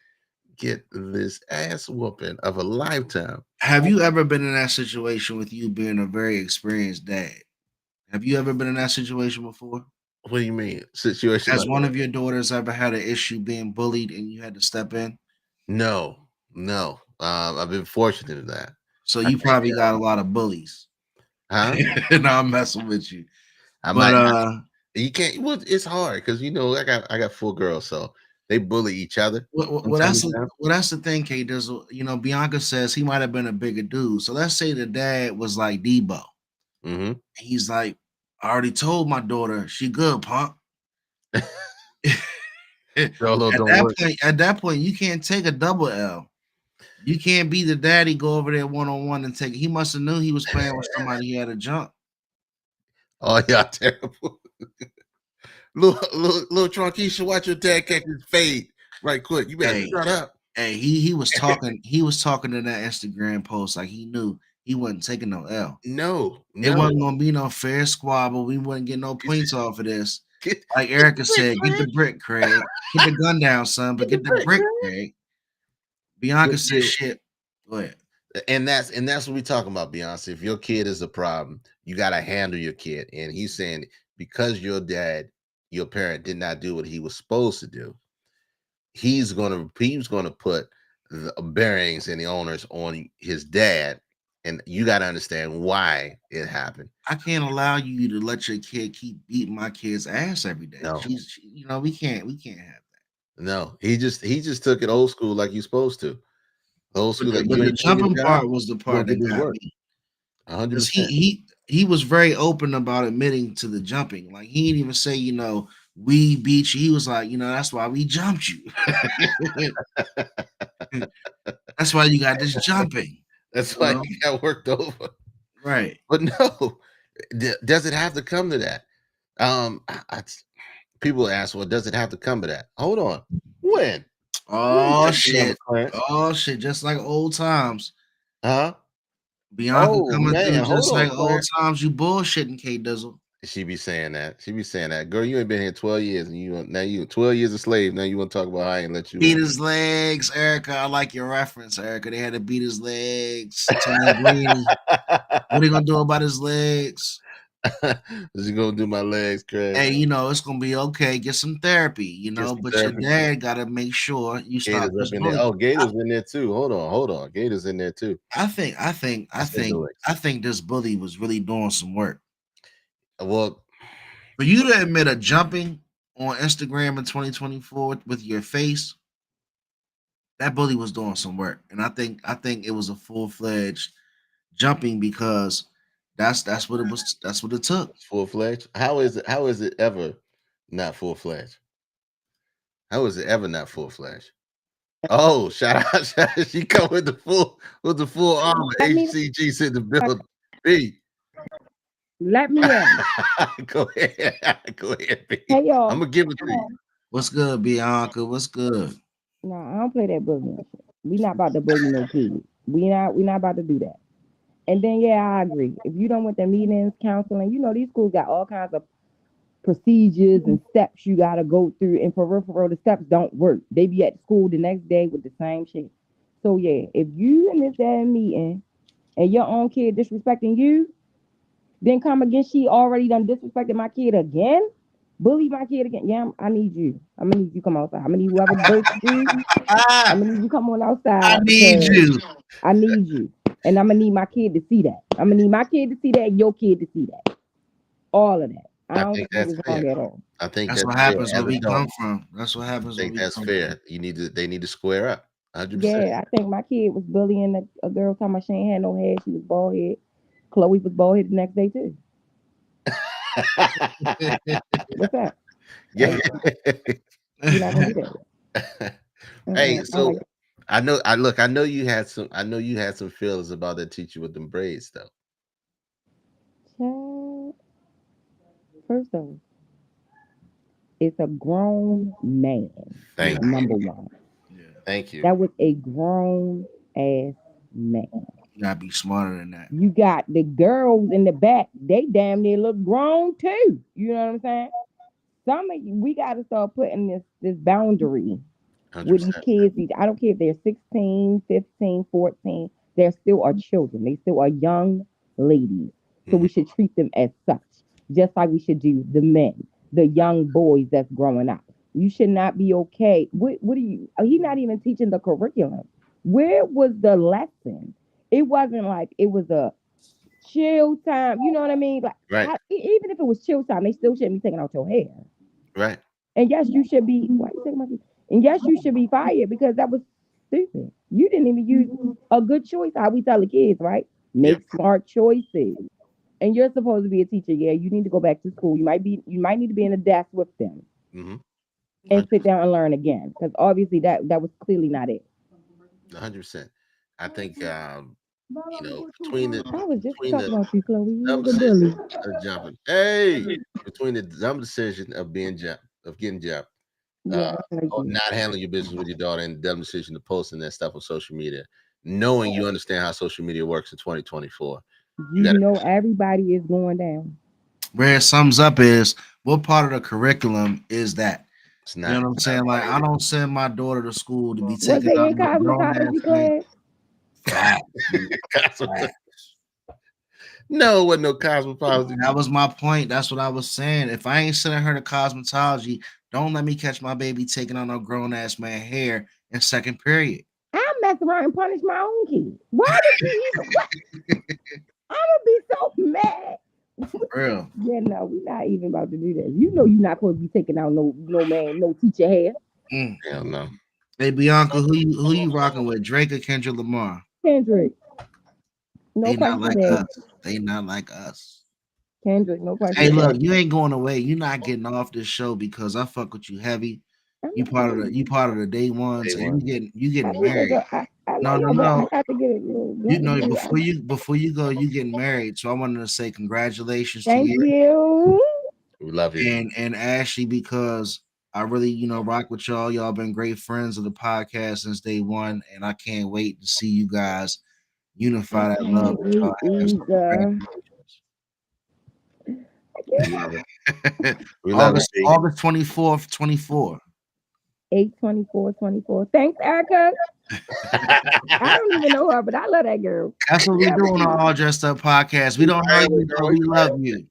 get this ass whooping of a lifetime. Have you ever been in that situation with you being a very experienced dad? Have you ever been in that situation before? What do you mean? Situation? Has one of your daughters ever had an issue being bullied and you had to step in? No. I've been fortunate in that. So you probably got a lot of bullies. Huh? No, I'm messing with you. You can't. Well, it's hard because I got 4 girls, so they bully each other. Well, that's the thing, K Dizzle. Bianca says he might have been a bigger dude. So let's say the dad was like Debo. Mm-hmm. He's like, I already told my daughter she good, punk. At that point, you can't take a double L. You can't be the daddy, go over there one-on-one and take it. He must have knew he was playing with somebody he had to jump. Oh, y'all terrible. little Trunkisha, watch your dad catch his fade right quick. You better shut up. Hey, he was talking. He was talking in that Instagram post like he knew he wasn't taking no L. No. It wasn't gonna be no fair squabble. We wouldn't get no points off of this. Like Erica said, get the brick, Craig. Get the gun down, son, but get the brick, Craig. Bianca said shit. Go ahead. And that's what we're talking about, Beyonce. If your kid is a problem, you gotta handle your kid. And he's saying because your parent did not do what he was supposed to do, he's gonna put the bearings and the owners on his dad, and you got to understand why it happened. I can't allow you to let your kid keep beating my kid's ass every day. No. We can't have that. No, he just took it old school like you're supposed to. Old school. But the jumping part was the part that got me. 100%. He was very open about admitting to the jumping. Like he didn't even say, we beat you. He was like, that's why we jumped you. That's why you got this jumping. That's why you got worked over. Right. But no, does it have to come to that? People ask, well, does it have to come to that? Hold on. When? Oh When shit. Clarence? Oh shit. Just like old times. Huh? Bianca Oh, coming man, through just hold on, like old Clarence. times. You bullshitting, K Dizzle. She be saying that. Girl, you ain't been here 12 years, and you 12 years a slave. Now you want to talk about how I ain't let you Beat in. his legs, Erica. I like your reference, Erica. They had to beat his legs. Tony Greeny. What are you gonna do about his legs? Is he gonna do my legs, Craig? Hey, it's gonna be okay. Get some therapy, some but therapy. your dad gotta make sure you stop Gators this up in there. bullying. Oh, Gators in there too. Hold on. Gators in there too. I think this bully was really doing some work. Well, For you to admit a jumping on Instagram in 2024 with your face, that bully was doing some work. And I think it was a full-fledged jumping because that's what it was. That's what it took. Full-fledged. How is it ever not full-fledged? How is it ever not full-fledged? Oh, shout out. She come with the full armor. HCG in the building. B. Let me in. Go ahead, B. Hey y'all. I'm gonna give it to you. What's good, Bianca? What's good? No, I don't play that bullying shit. We not about to bully no kids. We not about to do that. And then I agree. If you don't want the meetings, counseling, these schools got all kinds of procedures and steps you gotta go through. And for real, the steps don't work. They be at school the next day with the same shit. So if you in this damn meeting and your own kid disrespecting you, then come again. She already done disrespected my kid again. Bully my kid again. Yeah, I need you. I'm gonna need you come outside. I'm gonna need whoever birthed you. I'm gonna need you come on outside. I need you. I need you. And I'm gonna need my kid to see that. I'm gonna need my kid to see that and your kid to see that. All of that. I don't think that's wrong at all. I think that's what happens where we come from. That's what happens. I think that's fair. They need to square up. 100%. Yeah, I think my kid was bullying a girl talking about she ain't had no hair. She was bald head. Chloe was bald head the next day too. What's that? Yeah. You're not gonna do that. Hey, so I know you had some feelings about that teacher with them braids though. Child, first of all, it's a grown man. Thank number one. Yeah. Thank you. That was a grown ass man. You gotta be smarter than that. You got the girls in the back, they damn near look grown too. You know what I'm saying? We gotta start putting this boundary 100%. with these kids. I don't care if they're 16, 15, 14, they still are children. They still are young ladies. So we should treat them as such, just like we should do the men, the young boys that's growing up. You should not be okay. What are you? He's not even teaching the curriculum. Where was the lesson? It wasn't like it was a chill time. You know what I mean? Like, right. Even if it was chill time, they still shouldn't be taking out your hair. Right. And yes, you should be. Why you taking my hair? And yes, you should be fired because that was stupid. You didn't even use a good choice. How we tell the kids, right? Make smart choices. And you're supposed to be a teacher. Yeah, you need to go back to school. You might need to be in a desk with them and sit down and learn again. Because obviously that was clearly not it. 100%. I think between the dumb decision of getting jumped, not handling your business with your daughter, and the dumb decision of posting that stuff on social media, knowing you understand how social media works in 2024. You know everybody is going down. Where it sums up is, what part of the curriculum is that? It's not, you know what I'm saying? Like, I don't send my daughter to school to be taking. Was they in cosmetology class? No, it wasn't no cosmetology. That was my point. That's what I was saying. If I ain't sending her to cosmetology, don't let me catch my baby taking on a grown ass man hair in second period. I'll mess around and punish my own kid. Why did you even? I'm gonna be so mad. For real. Yeah, no, we're not even about to do that. You know you're not supposed to be taking out no man, no teacher hair. Hell no. Hey Bianca, who you rocking with? Drake or Kendrick Lamar? Kendrick. No, they not like us. They not like us. Kendrick, no question. Hey, look, you ain't going away. You're not getting off this show because I fuck with you heavy. You part of the day ones, Day and you getting I married. know, No. but I got to get it. You know, before you go, you getting married. So I wanted to say congratulations to Thank you. you. We love you. And Ashley, because I really, rock with y'all. Y'all been great friends of the podcast since day one, and I can't wait to see you guys unify that love that y'all have. So We love it. We love August, it. August 24th, 24. 8/24/24. Thanks, Erica. I don't even know her, but I love that girl. That's what we do on our All Dressed Up podcast. We don't hug you, but we love you.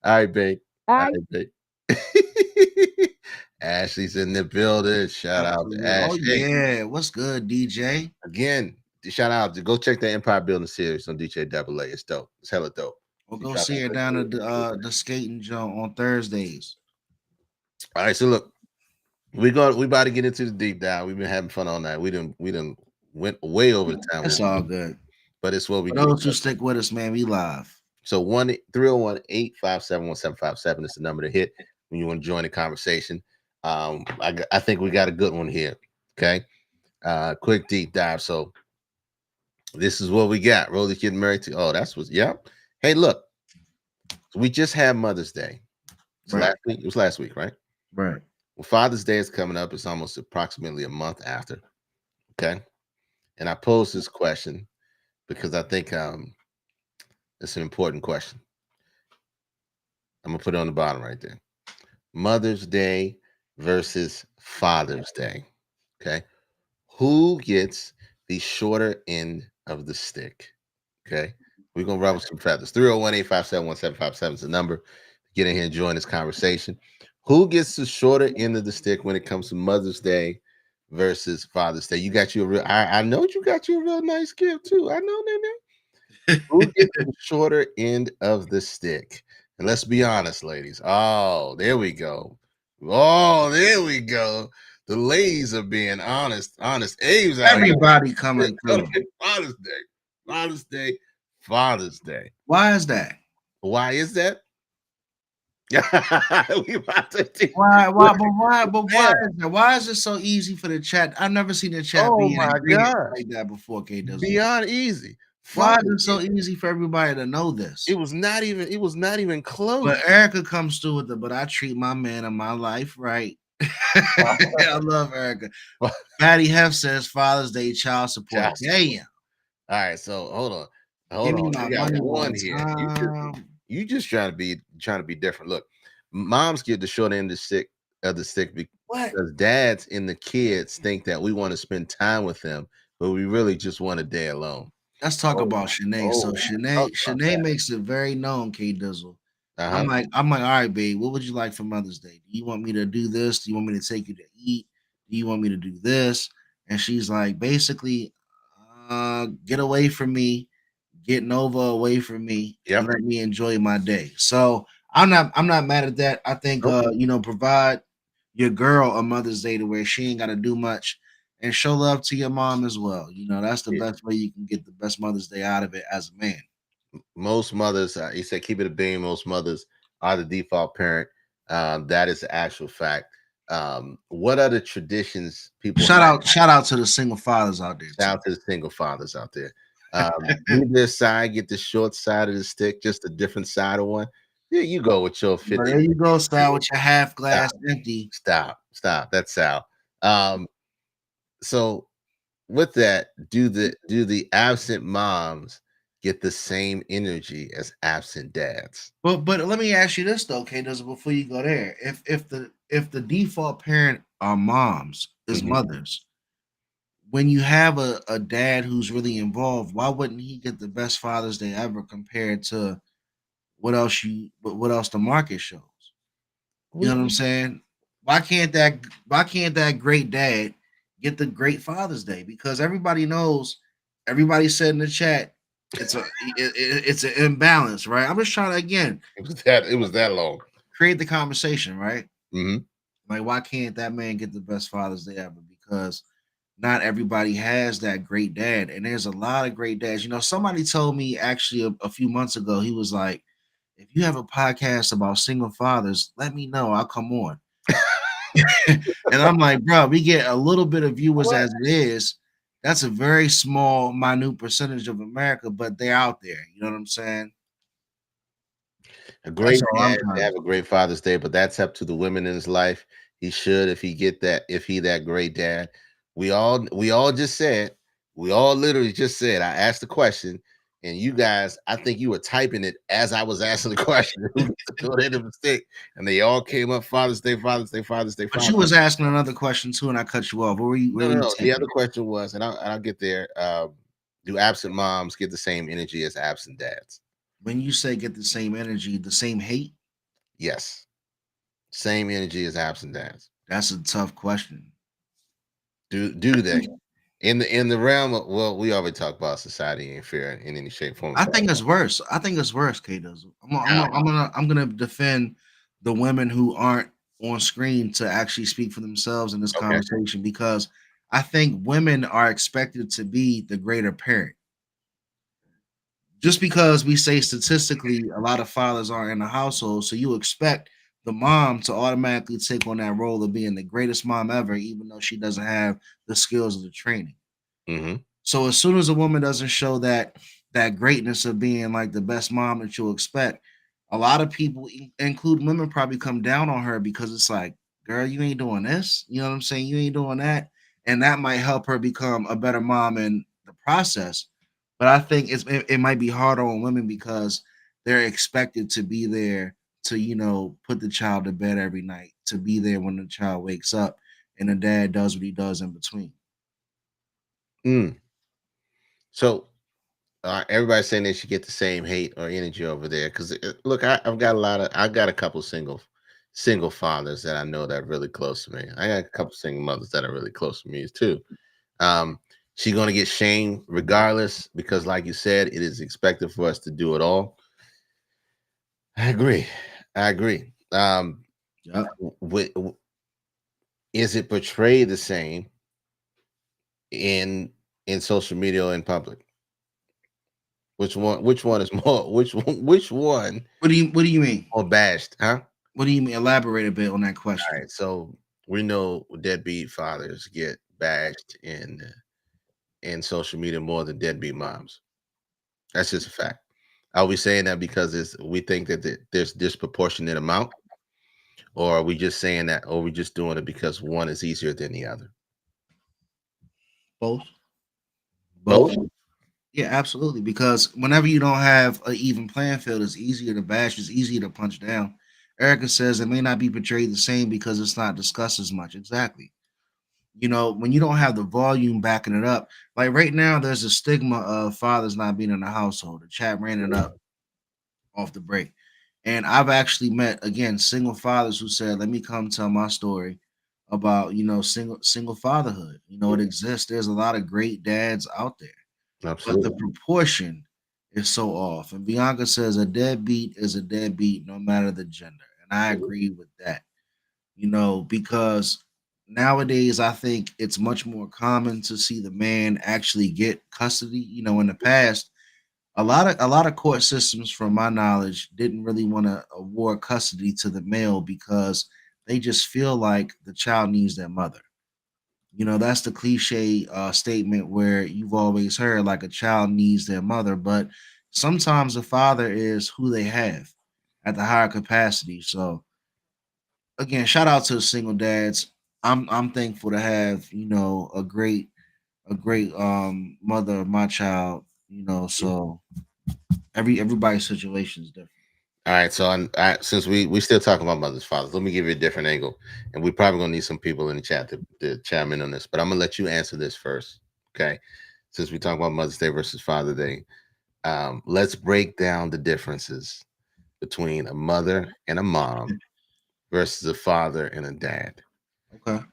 All right, babe. All All right. right, babe. Ashley's in the building. Shout out to Ash. Oh, Hey, yeah. What's good, DJ? again, shout out to go check the Empire Building series on DJ Double A. It's dope. It's hella dope. We'll go see her down at the skating joint on Thursdays. All right, so look, we about to get into the deep dive. We've been having fun all night. We done went way over the time. It's all good. But it's what we For do. those who stick with us, man, we live. So 1-301-857-1757 is the number to hit when you want to join the conversation. I think we got a good one here. Okay. Quick deep dive. So this is what we got. Rolly's getting married to. Oh, that's what. Yeah. Hey, look. We just had Mother's Day. Right. It was last week, right? Right. Well, Father's Day is coming up. It's almost approximately a month after. Okay. And I posed this question because I think it's an important question. I'm gonna put it on the bottom right there. Mother's Day versus Father's Day. Okay. Who gets the shorter end of the stick? Okay. We're gonna rub some feathers. 301-857-1757 is the number. Get in here and join this conversation. Who gets the shorter end of the stick when it comes to Mother's Day versus Father's Day? You got you a real I know you got you a real nice gift too. I know, Nene. Who gets the shorter end of the stick? And let's be honest, ladies. Oh, there we go. Oh, there we go. The ladies are being honest. Abe's out here. Everybody coming through. Father's Day. Father's Day. Father's Day. Why is that? Why is that? We about to do- Why is that? Why is it so easy for the chat? I've never seen the chat be my ingredient God. like that before, K does. Beyond easy. Why is it so easy for everybody to know this? It was not even close. But Erica comes through with it, but I treat my man in my life right. I love Erica. Patty Hef says Father's Day child support. Damn. All right, so hold on. Give me We my got money one one here. time. You just trying to be different. Look, moms get the short end of the stick because dads and the kids think that we want to spend time with them, but we really just want a day alone. Let's talk about Shanae. So Shanae makes it very known, K Dizzle. I'm like, all right, babe, what would you like for Mother's Day? Do you want me to do this? Do you want me to take you to eat? Do you want me to do this? And she's like, basically, get away from me, get Nova away from me, and let me enjoy my day. So I'm not mad at that. I think provide your girl a Mother's Day to where she ain't gotta do much and show love to your mom as well. That's the best way you can get the best Mother's Day out of it as a man. Most mothers, you said keep it a bean. Most mothers are the default parent. That is the actual fact. What other traditions people shout out to the single fathers out there. Shout out to the single fathers out there. Either side, get the short side of the stick, just a different side of one. Yeah, you go with your 50. There you go, Sal, with your half glass empty. Stop. That's Sal. So with that, do the absent moms get the same energy as absent dads? But let me ask you this though, K does before you go there. If the default parent are moms, is mothers, when you have a dad who's really involved, why wouldn't he get the best Father's Day ever compared to what else the market shows? You know what I'm saying? Why can't that great dad get the great Father's Day? Because everybody knows, everybody said in the chat, it's an imbalance, right? I'm just trying to, again, it was that long. Create the conversation, right? Mm-hmm. Like, why can't that man get the best Father's Day ever? Because not everybody has that great dad, and there's a lot of great dads. Somebody told me actually a few months ago, he was like, if you have a podcast about single fathers, let me know. I'll come on. And I'm like, bro, we get a little bit of viewers as it is. That's a very small, minute percentage of America, but they're out there. You know what I'm saying? A great all I'm dad trying to have a great Father's Day, but that's up to the women in his life. He should, if he get that, if he that great dad. We all just said, we all literally just said. I asked the question, and you guys, I think you were typing it as I was asking the question. Who gets to throw that in the stick? And they all came up Father's Day, Father's Day, Father's Day. But Father's you Day. was asking another question too, and I cut you off. Where were you? No. The other question was, and I'll get there. Do absent moms get the same energy as absent dads? When you say get the same energy, the same hate, Yes, same energy as absent dads. that's a tough question. Do they? In the realm of, well, we already talked about society ain't fair in any shape, form. I think it's worse. I think it's worse, K does. I'm gonna defend the women who aren't on screen to actually speak for themselves in this Okay. conversation, because I think women are expected to be the greater parent. Just because we say statistically a lot of fathers aren't in the household, so you expect the mom to automatically take on that role of being the greatest mom ever, even though she doesn't have the skills of the training. Mm-hmm. So as soon as a woman doesn't show that greatness of being like the best mom that you'll expect, a lot of people, include women, probably come down on her because it's like, girl, you ain't doing this. You know what I'm saying? You ain't doing that, and that might help her become a better mom in the process. But I think it might be harder on women because they're expected to be there to, put the child to bed every night, to be there when the child wakes up, and the dad does what he does in between. So everybody's saying they should get the same hate or energy over there. Because look, I've got a couple single fathers that I know that are really close to me. I got a couple single mothers that are really close to me too. She's gonna get shamed regardless because, like you said, it is expected for us to do it all. I agree. Yeah. Is it portrayed the same in social media or in public? Which one is more? Which one What do you mean? more bashed? Huh? What do you mean? Elaborate a bit on that question. All right. So we know deadbeat fathers get bashed in social media more than deadbeat moms. That's just a fact. Are we saying that because we think that there's disproportionate amount, or are we just saying that, or are we just doing it because one is easier than the other? Both. Both. Yeah, absolutely. Because whenever you don't have an even playing field, it's easier to bash, it's easier to punch down. Erica says it may not be portrayed the same because it's not discussed as much. Exactly. When you don't have the volume backing it up, like right now, there's a stigma of fathers not being in the household. The chat ran it up off the break. And I've actually met, again, single fathers who said, let me come tell my story about, single fatherhood. It exists. There's a lot of great dads out there. Absolutely. But the proportion is so off. And Bianca says a deadbeat is a deadbeat no matter the gender. And I agree with that. Because nowadays I think it's much more common to see the man actually get custody. In the past, a lot of court systems, from my knowledge, didn't really want to award custody to the male because they just feel like the child needs their mother. That's the cliche statement where you've always heard, like, a child needs their mother, but sometimes the father is who they have at the higher capacity. So again, shout out to the single dads. I'm thankful to have, a great mother of my child, so everybody's situation is different. All right. So since we still talking about mothers, fathers, let me give you a different angle, and we're probably gonna need some people in the chat to chime in on this. But I'm gonna let you answer this first, okay? Since we talk about Mother's Day versus Father's Day, let's break down the differences between a mother and a mom versus a father and a dad. Okay.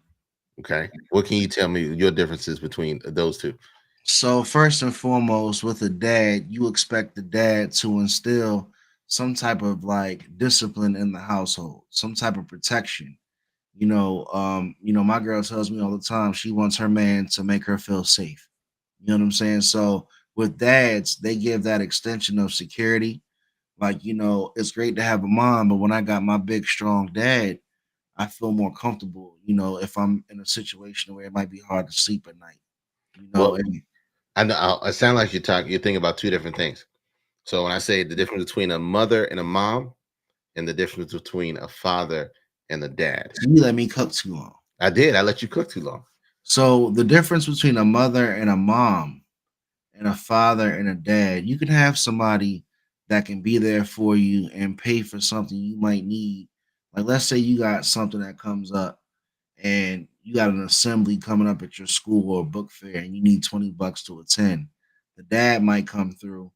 Okay. What can you tell me your differences between those two? So first and foremost, with a dad, you expect the dad to instill some type of like discipline in the household, some type of protection. My girl tells me all the time she wants her man to make her feel safe. You know what I'm saying? So with dads, they give that extension of security. Like, it's great to have a mom, but when I got my big, strong dad, I feel more comfortable, if I'm in a situation where it might be hard to sleep at night. Well, And I know it sounds like you're thinking about two different things. So when I say the difference between a mother and a mom, and the difference between a father and a dad. you let me cook too long. I did. I let you cook too long. So the difference between a mother and a mom and a father and a dad, you can have somebody that can be there for you and pay for something you might need. Like, let's say you got something that comes up and you got an assembly coming up at your school or a book fair and you need $20 to attend. The dad might come through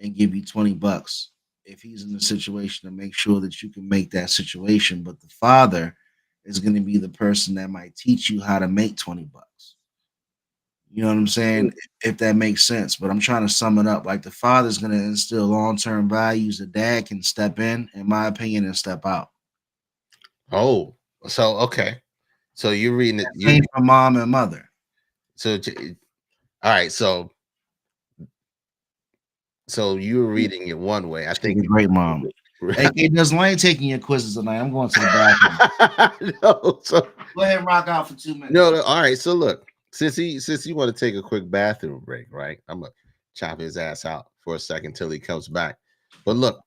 and give you $20 if he's in the situation to make sure that you can make that situation. But the father is going to be the person that might teach you how to make $20. You know what I'm saying? If that makes sense. But I'm trying to sum it up. Like, the father's going to instill long-term values. The dad can step in my opinion, and step out. Oh, so okay. So you're reading it. Same for mom and mother. So, all right. So you're reading it one way. I think a great mom. Hey, I ain't taking your quizzes tonight. I'm going to the bathroom. No, so go ahead and rock out for 2 minutes. No, all right. So look, since you want to take a quick bathroom break, right? I'm gonna chop his ass out for a second till he comes back. But look,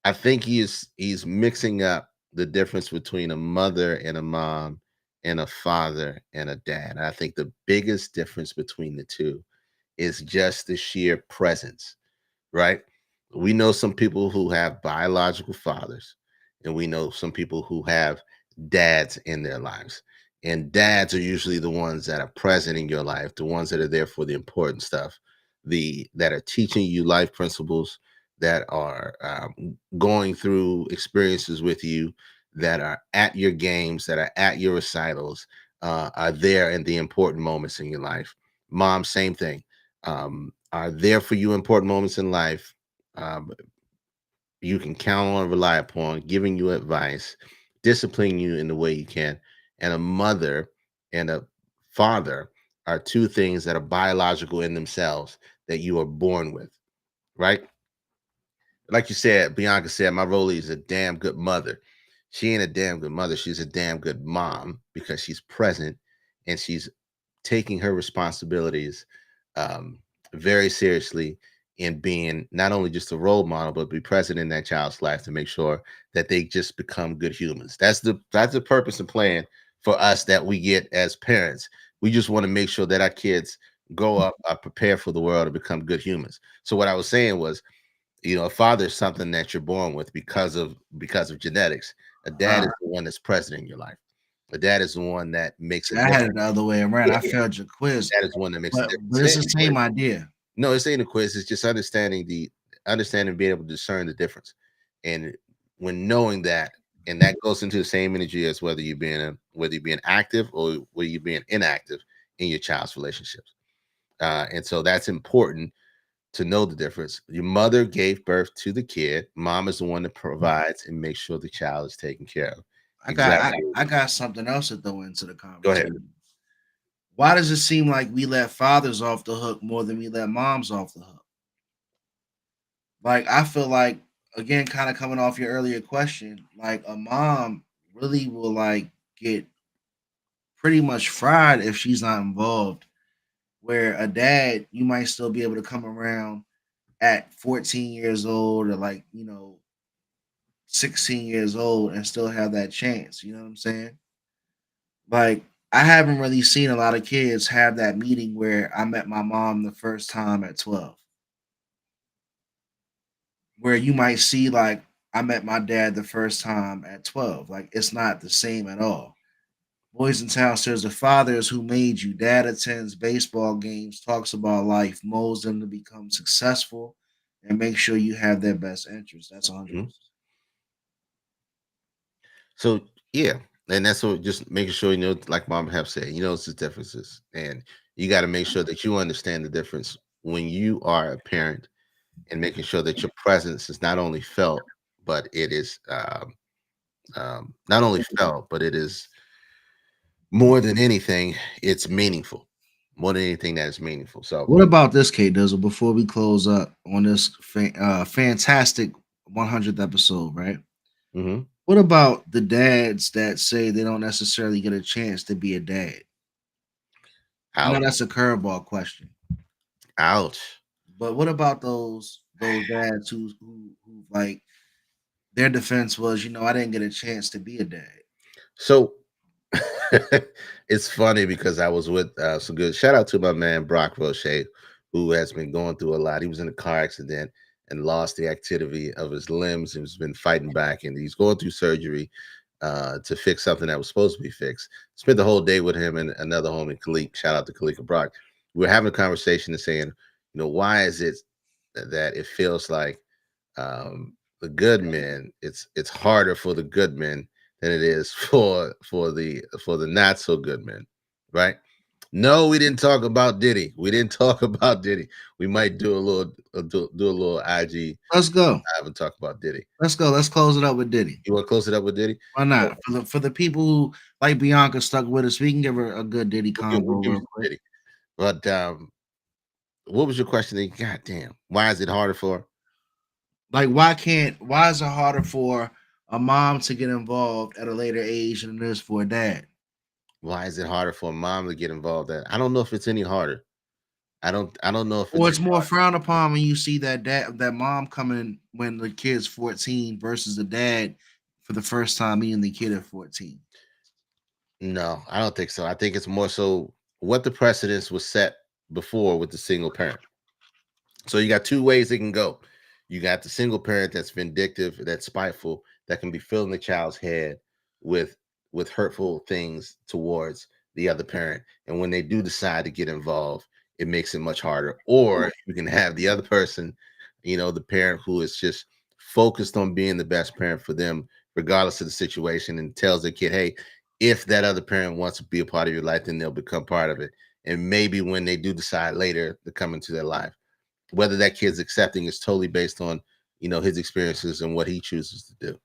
I think he's mixing up the difference between a mother and a mom and a father and a dad. And I think the biggest difference between the two is just the sheer presence, right? We know some people who have biological fathers, and we know some people who have dads in their lives. And dads are usually the ones that are present in your life, the ones that are there for the important stuff, that are teaching you life principles, that are going through experiences with you, that are at your games, that are at your recitals, are there in the important moments in your life. Mom, same thing, are there for you important moments in life. You can count on, rely upon, giving you advice, disciplining you in the way you can. And a mother and a father are two things that are biological in themselves that you are born with, right? Like you said, Bianca said, my Rolly is a damn good mother. She ain't a damn good mother. She's a damn good mom because she's present and she's taking her responsibilities very seriously, in being not only just a role model, but be present in that child's life to make sure that they just become good humans. That's the purpose and plan for us that we get as parents. We just want to make sure that our kids grow up, are prepared for the world, and become good humans. So what I was saying was, a father is something that you're born with because of genetics. A dad is the one that's present in your life. A dad is the one that makes it. I had it the other way around. I failed your quiz. That is one that makes it. But it's the same idea. No, it's ain't a quiz. It's just understanding being able to discern the difference, and when knowing that, and that goes into the same energy as whether you're being active or whether you're being inactive in your child's relationships. And so that's important to know the difference. Your mother gave birth to the kid. Mom is the one that provides and makes sure the child is taken care of. I got something else to throw into the conversation. Go ahead. Why does it seem like we let fathers off the hook more than we let moms off the hook? Like, I feel like, again, kind of coming off your earlier question, like, a mom really will like get pretty much fried if she's not involved. Where a dad, you might still be able to come around at 14 years old or 16 years old and still have that chance. You know what I'm saying? Like, I haven't really seen a lot of kids have that meeting where I met my mom the first time at 12. Where you might see, like, I met my dad the first time at 12. Like, it's not the same at all. Boys in Town says the father is who made you. Dad attends baseball games, talks about life, molds them to become successful, and make sure you have their best interests. That's 100%. So, yeah. And that's what, just making sure, like Mom have said, it's the differences. And you got to make sure that you understand the difference when you are a parent, and making sure that your presence is not only felt, but it is not only felt, but it is more than anything, it's meaningful. More than anything that is meaningful. So what about this, K Dizzle, before we close up on this fantastic 100th episode, right? Mm-hmm. What about the dads that say they don't necessarily get a chance to be a dad? I know Ouch. that's a curveball question, Ouch. but what about those dads who like their defense was, I didn't get a chance to be a dad. So it's funny because I was with some good shout out to my man Brock Roche, who has been going through a lot. He was in a car accident and lost the activity of his limbs and has been fighting back, and he's going through surgery to fix something that was supposed to be fixed. Spent the whole day with him and another homie, Khalik. Shout out to Khalik and Brock. We were having a conversation and saying, why is it that it feels like the good men, it's harder for the good men than it is for the not so good men, right? No, we didn't talk about Diddy. We didn't talk about Diddy. We might do a little do a little IG Let's go. I haven't talked about Diddy. Let's go. Let's close it up with Diddy. You want to close it up with Diddy? Why not? For the people who like Bianca stuck with us, we can give her a good Diddy combo real quick. Diddy. But what was your question? God damn, why is it harder for? Like, why is it harder for a mom to get involved at a later age than it is for a dad? Why is it harder for a mom to get involved? I don't know if it's any harder. I don't know if it's more frowned upon when you see that mom coming when the kid's 14 versus the dad for the first time meeting the kid at 14. No, I don't think so. I think it's more so what the precedence was set before with the single parent. So you got two ways it can go. You got the single parent that's vindictive, that's spiteful, that can be filling the child's head with hurtful things towards the other parent. And when they do decide to get involved, it makes it much harder. Or you can have the other person, the parent who is just focused on being the best parent for them, regardless of the situation, and tells the kid, hey, if that other parent wants to be a part of your life, then they'll become part of it. And maybe when they do decide later to come into their life, whether that kid's accepting is totally based on, his experiences and what he chooses to do.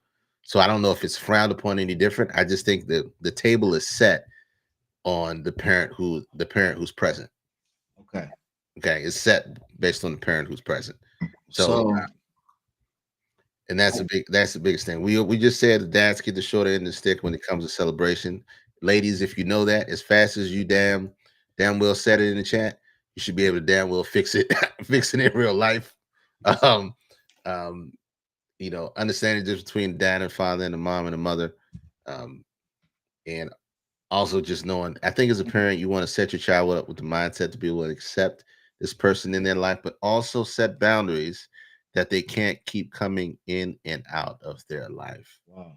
So I don't know if it's frowned upon any different. I just think that the table is set on the parent who's present. Okay. It's set based on the parent who's present. So and that's the biggest thing. We just said the dads get the short end of the stick when it comes to celebration. Ladies, if you know that, as fast as you damn well said it in the chat, you should be able to damn well fix it in real life. Understanding the difference between dad and father and the mom and the mother. And also just knowing, I think as a parent, you want to set your child up with the mindset to be able to accept this person in their life, but also set boundaries that they can't keep coming in and out of their life. Wow.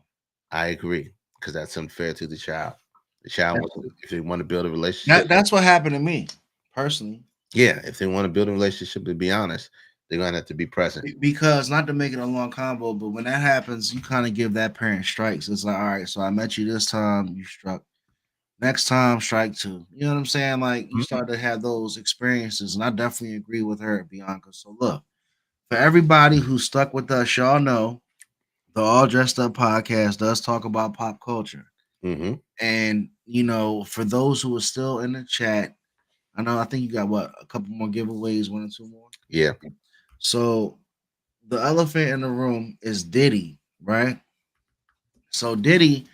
I agree, because that's unfair to the child. The child, if they want to build a relationship. That's what happened to me, personally. Yeah, if they want to build a relationship, to be honest, they're going to have to be present. Because, not to make it a long combo, but when that happens, you kind of give that parent strikes. It's like, all right, so I met you this time, you struck. Next time, strike two. You know what I'm saying? Like, you start to have those experiences, and I definitely agree with her, Bianca. So look, for everybody who's stuck with us, y'all know the All Dressed Up podcast does talk about pop culture. Mm-hmm. And, for those who are still in the chat, I think you got a couple more giveaways, 1 or 2 more? Yeah. So the elephant in the room is Diddy, right? So Diddy,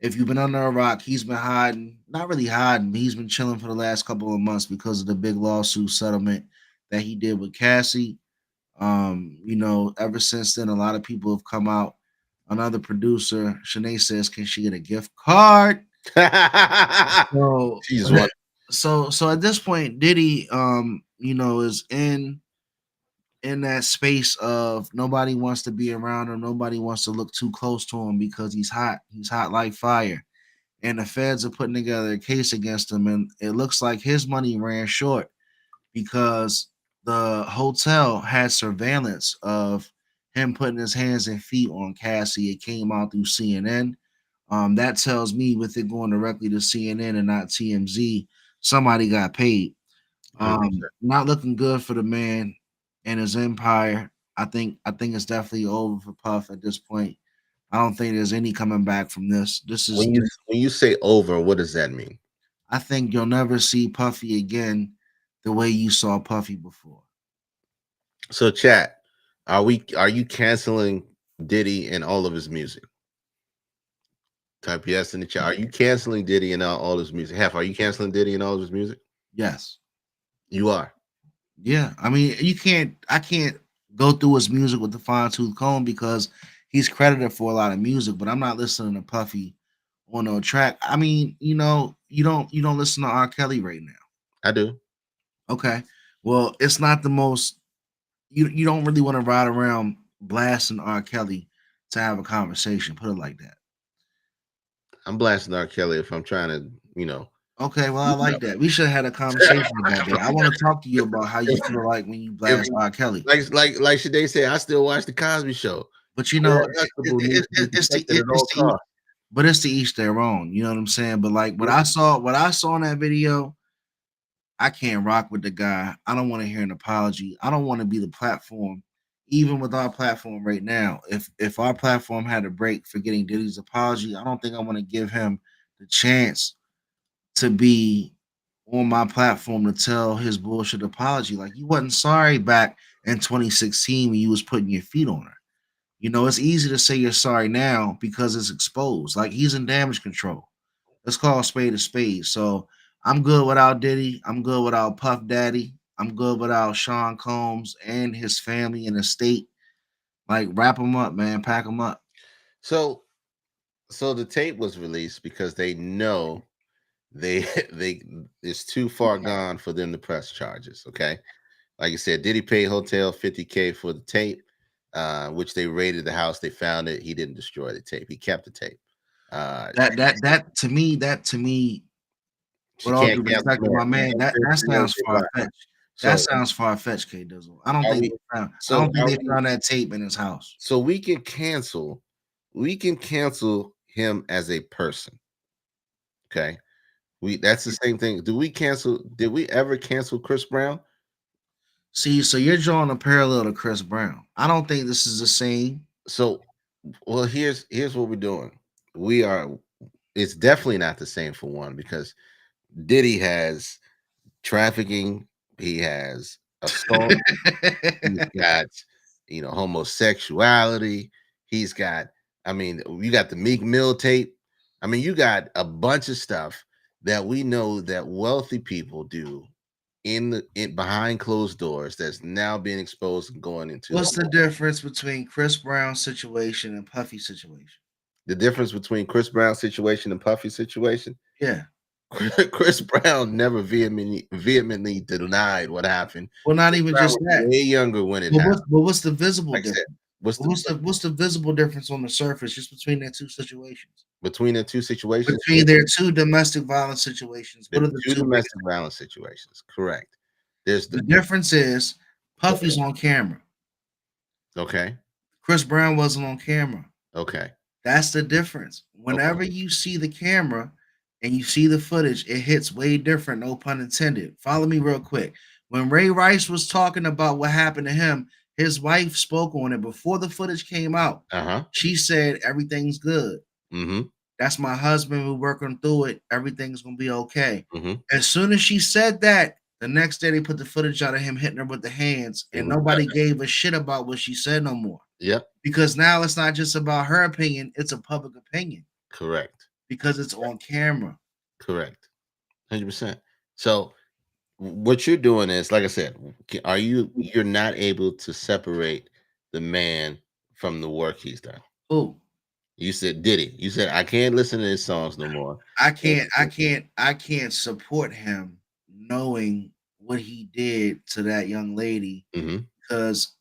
if you've been under a rock, he's been hiding, not really hiding, but he's been chilling for the last couple of months because of the big lawsuit settlement that he did with Cassie. Ever since then, a lot of people have come out. Another producer, Shanae, says, can she get a gift card? So at this point, Diddy, is in that space of nobody wants to be around him, nobody wants to look too close to him because he's hot like fire, and the feds are putting together a case against him, and it looks like his money ran short because the hotel had surveillance of him putting his hands and feet on Cassie. It came out through CNN. That tells me, with it going directly to CNN and not TMZ, somebody got paid. Not looking good for the man and his empire. I think it's definitely over for Puff at this point. I don't think there's any coming back from this. This is when you say over, what does that mean? I think you'll never see Puffy again the way you saw Puffy before. So, chat, are you canceling Diddy and all of his music? Type yes in the chat. Are you canceling Diddy and all his music? Half, are you canceling Diddy and all of his music? Yes. You are. Yeah. I mean, I can't go through his music with the fine tooth comb because he's credited for a lot of music, but I'm not listening to Puffy on no track. I mean, you don't listen to R. Kelly right now. I do. Okay. Well, it's not the most you don't really want to ride around blasting R. Kelly to have a conversation. Put it like that. I'm blasting R. Kelly if I'm trying to, Okay, well, I like that. We should have had a conversation about that. I want to talk to you about how you feel like when you blast R. Kelly. like Shade said, I still watch the Cosby Show. But you know, It's but it's to each their own. You know what I'm saying? But like what I saw in that video, I can't rock with the guy. I don't want to hear an apology. I don't want to be the platform. Even with our platform right now, if our platform had a break for getting Diddy's apology, I don't think I want to give him the chance to be on my platform to tell his bullshit apology. Like you wasn't sorry back in 2016 when you was putting your feet on her. You know, it's easy to say you're sorry now because it's exposed. Like he's in damage control. Let's call a spade a spade. So I'm good without Diddy. I'm good without Puff Daddy. I'm good without Sean Combs and his family and estate. Like wrap them up, man. Pack them up. So the tape was released because they know they it's too far gone for them to press charges. Okay, like you said, Diddy paid Hotel $50K for the tape, which they raided the house. They found it. He didn't destroy the tape. He kept the tape. That to me, with all due respect to my man, that sounds far fetched. That sounds far fetched, K Dizzle. I don't think they found that tape in his house. So we can cancel him as a person. Okay. That's the same thing. Did we ever cancel Chris Brown? See, so you're drawing a parallel to Chris Brown. I don't think this is the same. So well, here's what we're doing. It's definitely not the same for one, because Diddy has trafficking, he has assault, he's got homosexuality, he's got, you got the Meek Mill tape. You got a bunch of stuff that we know that wealthy people do in behind closed doors that's now being exposed and going into. What's the difference between Chris Brown's situation and Puffy's situation? The difference between Chris Brown's situation and Puffy's situation? Yeah. Chris Brown never vehemently denied what happened. Well, not even just that. Way younger when it happened. But what's the visible difference? What's the visible difference on the surface just between their two situations? Between their two situations? Between their two domestic violence situations. What are the two domestic violence situations? Correct. There's the difference is Puffy's on camera. Okay. Chris Brown wasn't on camera. Okay. That's the difference. Whenever you see the camera and you see the footage, it hits way different, no pun intended. Follow me real quick. When Ray Rice was talking about what happened to him, his wife spoke on it before the footage came out. She said, everything's good. That's my husband. We're working through it. Everything's going to be okay. As soon as she said that, the next day they put the footage out of him hitting her with the hands, and nobody gave a shit about what she said no more. Yep. Because now it's not just about her opinion, it's a public opinion. Correct. Because it's on camera. Correct. 100%. So what you're doing is, like I said, you're not able to separate the man from the work he's done. Who? You said Diddy. You said I can't listen to his songs no more. I can't support him knowing what he did to that young lady, because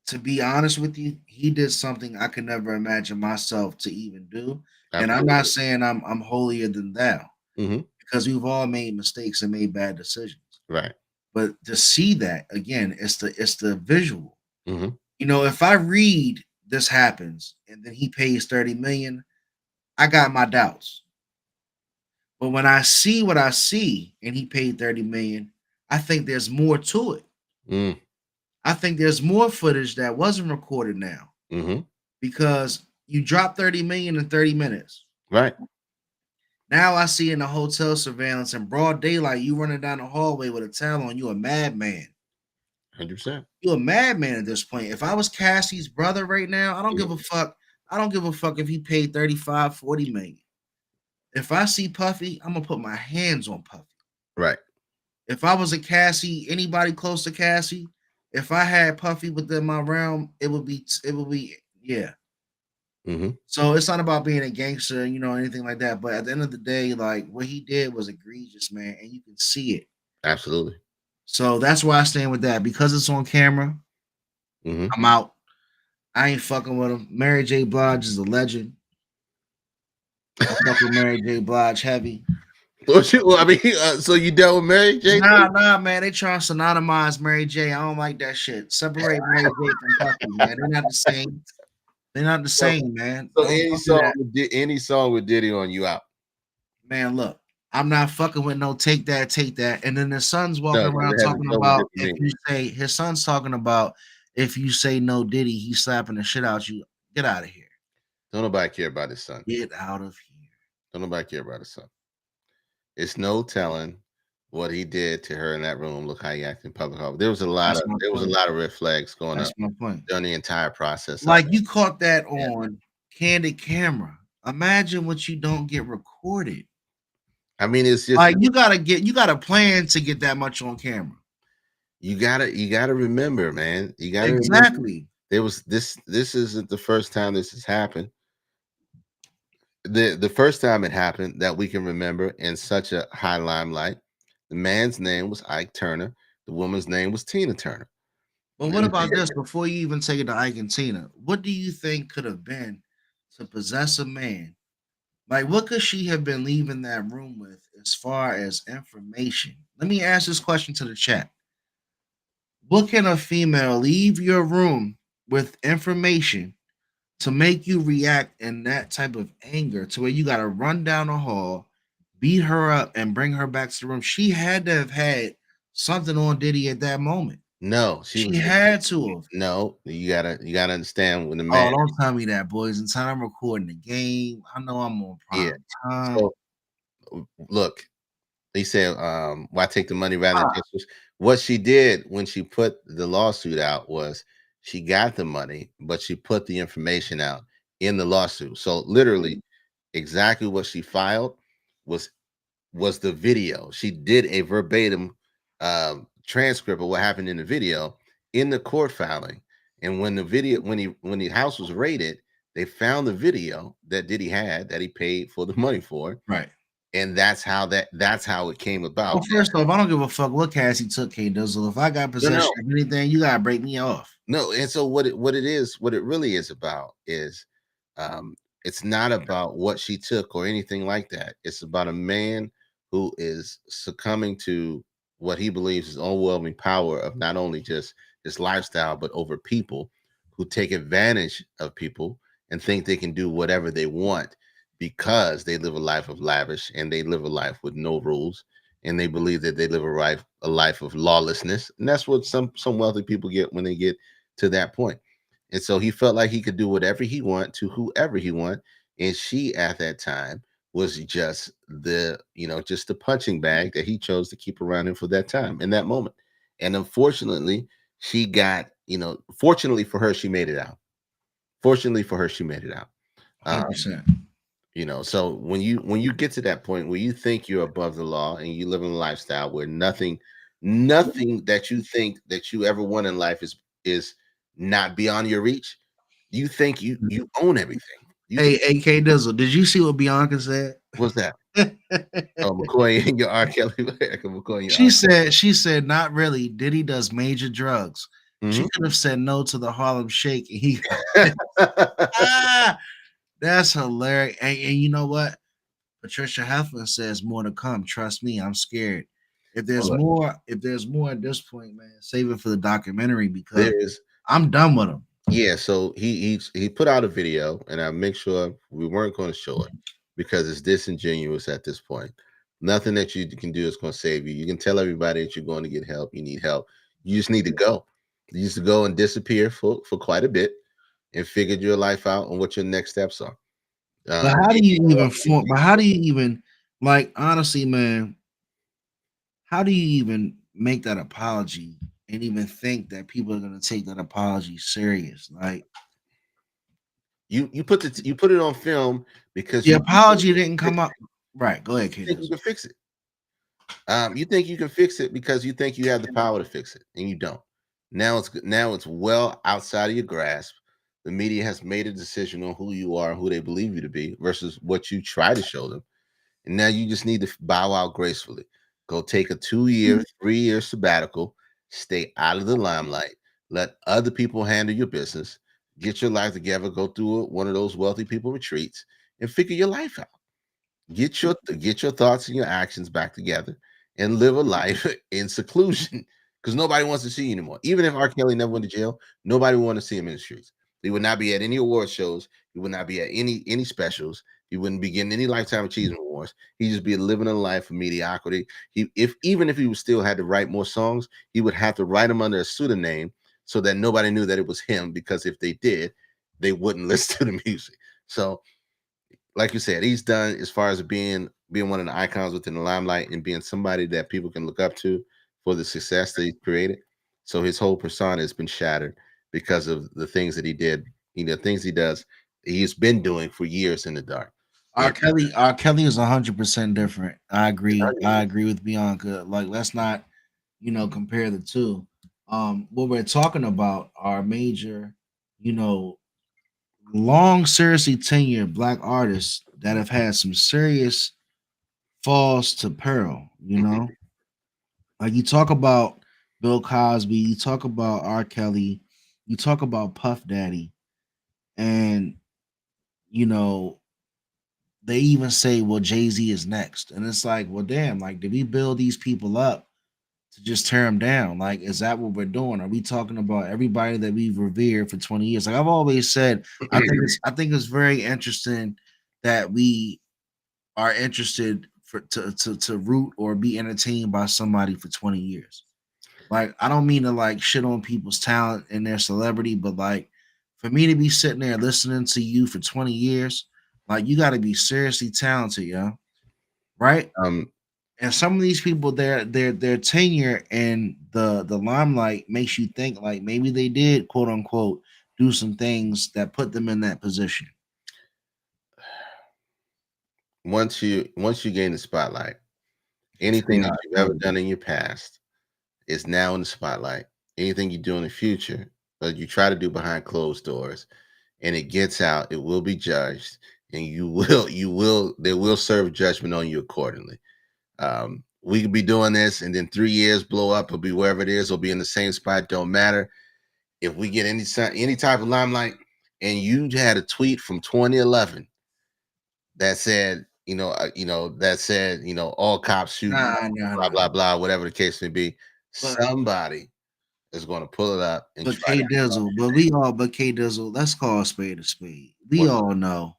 to be honest with you, he did something I could never imagine myself to even do. Absolutely. And I'm not saying I'm holier than thou, because we've all made mistakes and made bad decisions. Right. But to see that again, it's the visual. If I read this happens and then he pays 30 million, I got my doubts. But when I see what I see and he paid 30 million, I think there's more to it. I think there's more footage that wasn't recorded now, because you dropped 30 million in 30 minutes. Right. Now I see in the hotel surveillance in broad daylight, you running down the hallway with a towel on, you a madman. 100%. You're a madman at this point. If I was Cassie's brother right now, I don't give a fuck. I don't give a fuck if he paid 35, 40 million. If I see Puffy, I'm gonna put my hands on Puffy. Right. If I was a Cassie, anybody close to Cassie, if I had Puffy within my realm, it would be, yeah. Mm-hmm. So it's not about being a gangster, anything like that. But at the end of the day, like what he did was egregious, man, and you can see it. Absolutely. So that's why I stand with that. Because it's on camera, Mm-hmm. I'm out. I ain't fucking with him. Mary J. Blige is a legend. I fuck with Mary J. Blige heavy. Well, I mean, so you dealt with Mary J? Nah, man. They trying to synonymize Mary J. I don't like that shit. Separate Mary J from Puffy, man. They're not the same. They're not the same, man. So Don't any song with Diddy on, you out? Man, look, I'm not fucking with no take that. And then the son's walking around that has talking no about different if you say his son's talking about if you say no Diddy, he's slapping the shit out you. Get out of here. Don't nobody care about his son. Get out of here. Don't nobody care about his son. It's no telling what he did to her in that room. Look how he acted in public. There was a lot of red flags going up. That's my point. During the entire process. Like you caught that on candid camera. Imagine what you don't get recorded. I mean, it's just like you gotta plan to get that much on camera. You gotta remember, man. You gotta exactly. There was this isn't the first time this has happened. The first time it happened that we can remember in such a high limelight, the man's name was Ike Turner. The woman's name was Tina Turner. But what about this? Before you even take it to Ike and Tina, what do you think could have been to possess a man? Like, what could she have been leaving that room with as far as information? Let me ask this question to the chat. What can a female leave your room with information to make you react in that type of anger to where you got to run down the hall, beat her up, and bring her back to the room? She had to have had something on Diddy at that moment. No, she had to have. No, you gotta understand when the man. Oh, don't tell me that, boys. In time I'm recording the game, I know I'm on prime time. So, look, he said, "Why take the money rather than just?" What she did when she put the lawsuit out was she got the money, but she put the information out in the lawsuit. So literally, exactly what she filed was the video. She did a verbatim transcript of what happened in the video in the court filing. And when the house was raided, they found the video that Diddy had that he paid for the money for. Right. And that's how it came about. Well, first off, I don't give a fuck what Cassie took, K Dizzle. If I got possession of anything, you gotta break me off. No, and so what it really is about is it's not about what she took or anything like that. It's about a man who is succumbing to what he believes is overwhelming power of not only just his lifestyle, but over people who take advantage of people and think they can do whatever they want because they live a life of lavish and they live a life with no rules and they believe that they live a life of lawlessness. And that's what some wealthy people get when they get to that point. And so he felt like he could do whatever he want to whoever he want. And she at that time was just the punching bag that he chose to keep around him for that time in that moment. And unfortunately, she got, fortunately for her, she made it out. Fortunately for her, she made it out. 100%. So when you get to that point where you think you're above the law and you live in a lifestyle where nothing that you think that you ever want in life is not beyond your reach, you think you own everything. Hey, K Dizzle, did you see what Bianca said? What's that? Oh, McCoy and your R. Kelly. McCoy, she said, not really. Diddy does major drugs. Mm-hmm. She could have said no to the Harlem Shake. And he that's hilarious. And you know what? Patricia Heflin says more to come. Trust me, I'm scared. If there's more at this point, man, save it for the documentary because I'm done with him. Yeah, so he put out a video, and I make sure we weren't going to show it because it's disingenuous at this point. Nothing that you can do is going to save you. You can tell everybody that you're going to get help. You need help. You just need to go. You used to go and disappear for quite a bit and figured your life out and what your next steps are. But how do you even like, honestly, man, how do you even make that apology and even think that people are gonna take that apology serious. Like You put it on film because the you apology didn't come up right. Go ahead, K. think you can fix it. You think you can fix it because you think you have the power to fix it, and you don't. Now it's well outside of your grasp. The media has made a decision on who you are, who they believe you to be, versus what you try to show them. And now you just need to bow out gracefully. Go take a 2-year, 3-year sabbatical. Stay out of the limelight. Let other people handle your business. Get your life together. Go through one of those wealthy people retreats and figure your life out. Get your thoughts and your actions back together and live a life in seclusion because nobody wants to see you anymore. Even if R. Kelly never went to jail, nobody would want to see him in the streets. He would not be at any award shows. He would not be at any specials. He wouldn't be getting any Lifetime Achievement Awards. He'd just be living a life of mediocrity. Even if he was still had to write more songs, he would have to write them under a pseudonym so that nobody knew that it was him. Because if they did, they wouldn't listen to the music. So like you said, he's done as far as being one of the icons within the limelight and being somebody that people can look up to for the success that he's created. So his whole persona has been shattered because of the things that he did, things he does, he's been doing for years in the dark. R. Kelly is 100% different. I agree. I agree with Bianca. Like, let's not, compare the two. What we're talking about are major, you know, long, seriously tenured black artists that have had some serious falls to peril. Like you talk about Bill Cosby, you talk about R. Kelly, you talk about Puff Daddy, and you know they even say, well, Jay-Z is next. And it's like, well, damn, like, did we build these people up to just tear them down? Like, is that what we're doing? Are we talking about everybody that we've revered for 20 years? Like I've always said, I think it's very interesting that we are interested to root or be entertained by somebody for 20 years. Like, I don't mean to like shit on people's talent and their celebrity, but like for me to be sitting there listening to you for 20 years, like you got to be seriously talented, yo. Right? And some of these people, their tenure in the limelight makes you think like maybe they did quote unquote do some things that put them in that position. Once you gain the spotlight, anything that you've ever done in your past is now in the spotlight. Anything you do in the future, but you try to do behind closed doors, and it gets out, it will be judged, and they will serve judgment on you accordingly. We could be doing this, and then 3 years blow up, or be wherever it is, or be in the same spot. Don't matter. If we get any type of limelight, and you had a tweet from 2011 that said, all cops shoot, blah blah blah, whatever the case may be, somebody is going to pull it up. And but K Dizzle, but K Dizzle, let's call a spade a spade. We all know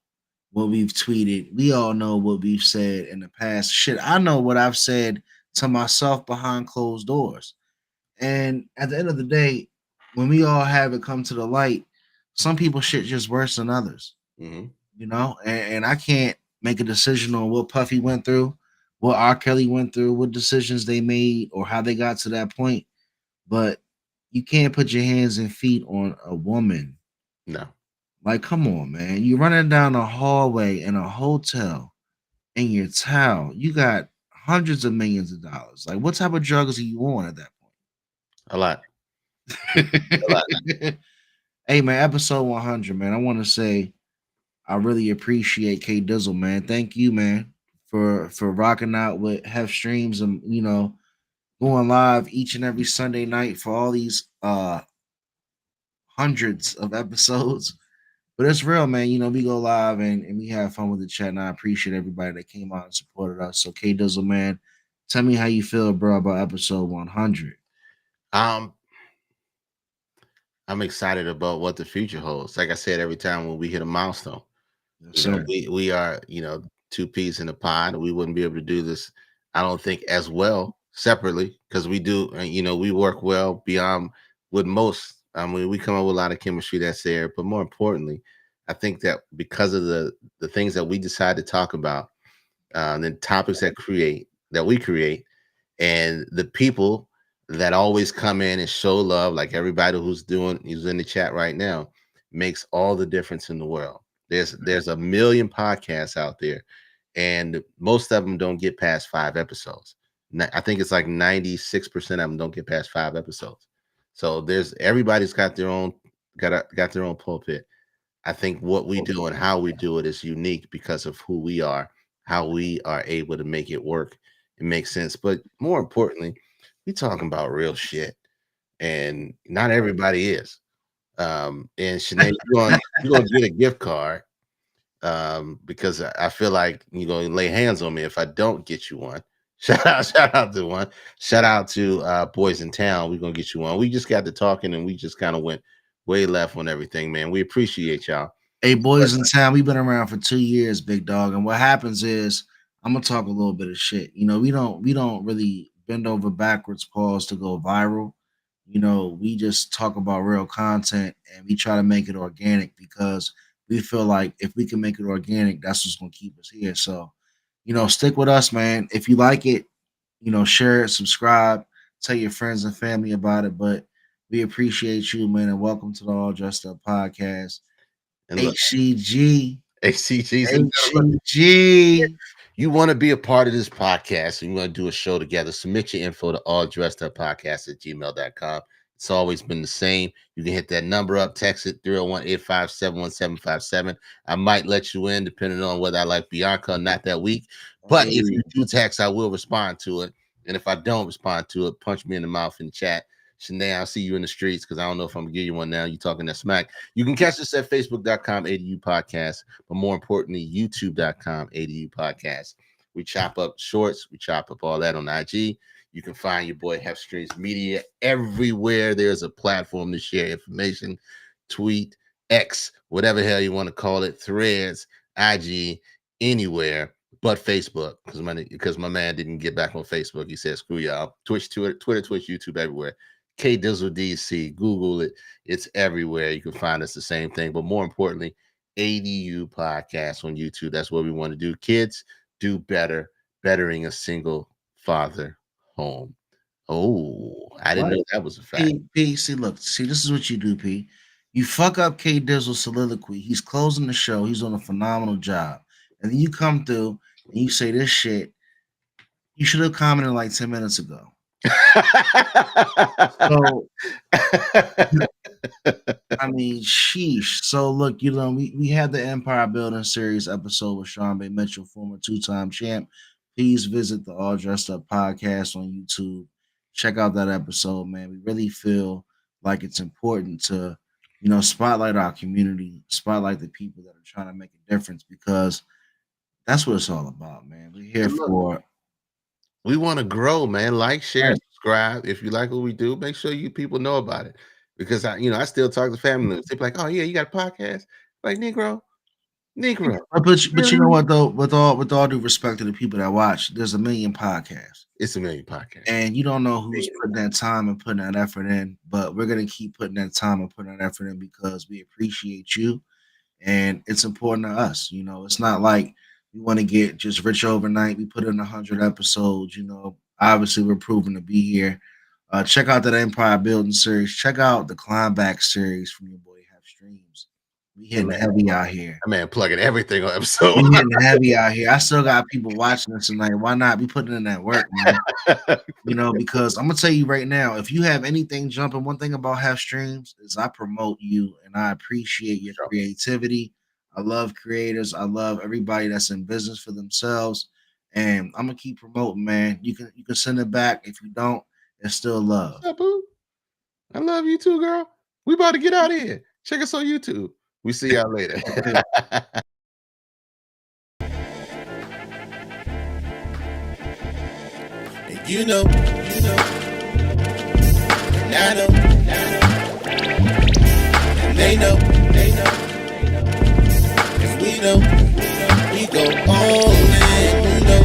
what we've tweeted. We all know what we've said in the past. Shit, I know what I've said to myself behind closed doors. And at the end of the day, when we all have it come to the light, some people shit just worse than others. And I can't make a decision on what Puffy went through, what R. Kelly went through, what decisions they made, or how they got to that point. But you can't put your hands and feet on a woman. No. Like, come on, man. You're running down a hallway in a hotel in your towel. You got hundreds of millions of dollars. Like, what type of drugs are you on at that point? A lot. Hey, man, episode 100, man. I want to say I really appreciate K Dizzle, man. Thank you, man, for rocking out with Hef Streams and, going live each and every Sunday night for all these hundreds of episodes. But it's real, man. We go live and we have fun with the chat, and I appreciate everybody that came out and supported us. So, K Dizzle, man, tell me how you feel, bro, about episode 100. I'm excited about what the future holds. Like I said, every time when we hit a milestone, we are, two peas in a pod. We wouldn't be able to do this, I don't think, as well separately, because we do, we work well beyond with most. I mean, we come up with a lot of chemistry that's there, but more importantly, I think that because of the things that we decide to talk about, the topics that we create, and the people that always come in and show love, like everybody who's in the chat right now, makes all the difference in the world. There's a million podcasts out there, and most of them don't get past 5 episodes. I think it's like 96% of them don't get past 5 episodes. So everybody's got their own pulpit. I think what we do and how we do it is unique because of who we are, how we are able to make it work and make sense. But more importantly, we talking about real shit, and not everybody is. And Shanae, you're gonna get a gift card because I feel like you're gonna lay hands on me if I don't get you one. Shout out to one. Shout out to Boys in Town. We're gonna get you one. We just got to talking and we just kind of went way left on everything, man. We appreciate y'all. Hey, Boys in Town, we've been around for 2 years, big dog. And what happens is, I'm gonna talk a little bit of shit. You know, we don't really bend over backwards, pause to go viral. You know, we just talk about real content and we try to make it organic because we feel like if we can make it organic, that's what's gonna keep us here. So, you know, stick with us, man. If you like it, you know, share it, subscribe, tell your friends and family about it. But we appreciate you, man, and welcome to the All Dressed Up Podcast. And HCG. You want to be a part of this podcast and you want to do a show together, submit your info to alldresseduppodcast@gmail.com. It's always been the same. You can hit that number up, text it 301-857-1757. I might let you in depending on whether I like Bianca or not that week. But if you do text, I will respond to it. And if I don't respond to it, punch me in the mouth in the chat. Shanae, I'll see you in the streets because I don't know if I'm gonna give you one now. You talking that smack. You can catch us at facebook.com/ADU podcast, but more importantly, youtube.com/ADU podcast. We chop up shorts, we chop up all that on IG. You can find your boy Hef Streams Media everywhere. There's a platform to share information, tweet, X, whatever the hell you want to call it, Threads, IG, anywhere but Facebook, because my man didn't get back on Facebook. He said, screw y'all. Twitch, Twitter, Twitch, YouTube, everywhere. K Dizzle DC, Google it. It's everywhere. You can find us the same thing. But more importantly, ADU podcast on YouTube. That's what we want to do. Kids do better, bettering a single father home. Oh, I didn't know that was a fact. P, see, this is what you do, P. You fuck up K Dizzle's soliloquy. He's closing the show. He's on a phenomenal job. And then you come through and you say this shit. You should have commented like 10 minutes ago. So, I mean, sheesh. So look, you know, we had the Empire Building Series episode with Sean Bay Mitchell, former 2-time champ. Please visit the All Dressed Up podcast on YouTube. Check out that episode, man. We really feel like it's important to, you know, spotlight our community, spotlight the people that are trying to make a difference, because that's what it's all about, man. We're here for it. We want to grow, man. Like, share, subscribe. If you like what we do, make sure you people know about it. Because I still talk to family members. They're like, "Oh yeah, you got a podcast?" Like, Negro. But you know what though? With all due respect to the people that watch, there's a million podcasts. It's a million podcasts, and you don't know who's putting that time and putting that effort in. But we're gonna keep putting that time and putting that effort in because we appreciate you, and it's important to us. You know, it's not like we want to get just rich overnight. We put in 100 episodes. You know, obviously we're proven to be here. Check out that Empire Building series. Check out the Climb Back series from your boy Hef Streams. We hitting heavy out here. My man plugging everything on episode. We hitting heavy out here. I still got people watching us tonight. Why not? We putting in that work, man. You know, because I'm gonna tell you right now, if you have anything jumping, one thing about Hef Streams is I promote you and I appreciate your creativity. I love creators. I love everybody that's in business for themselves. And I'm gonna keep promoting, man. You can send it back. If you don't, it's still love. What's up, boo? I love you too, girl. We about to get out of here. Check us on YouTube. We see y'all later. You know, and I know, and they know, cause we know, we go all in, you know,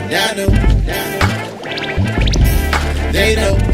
and I know, they know.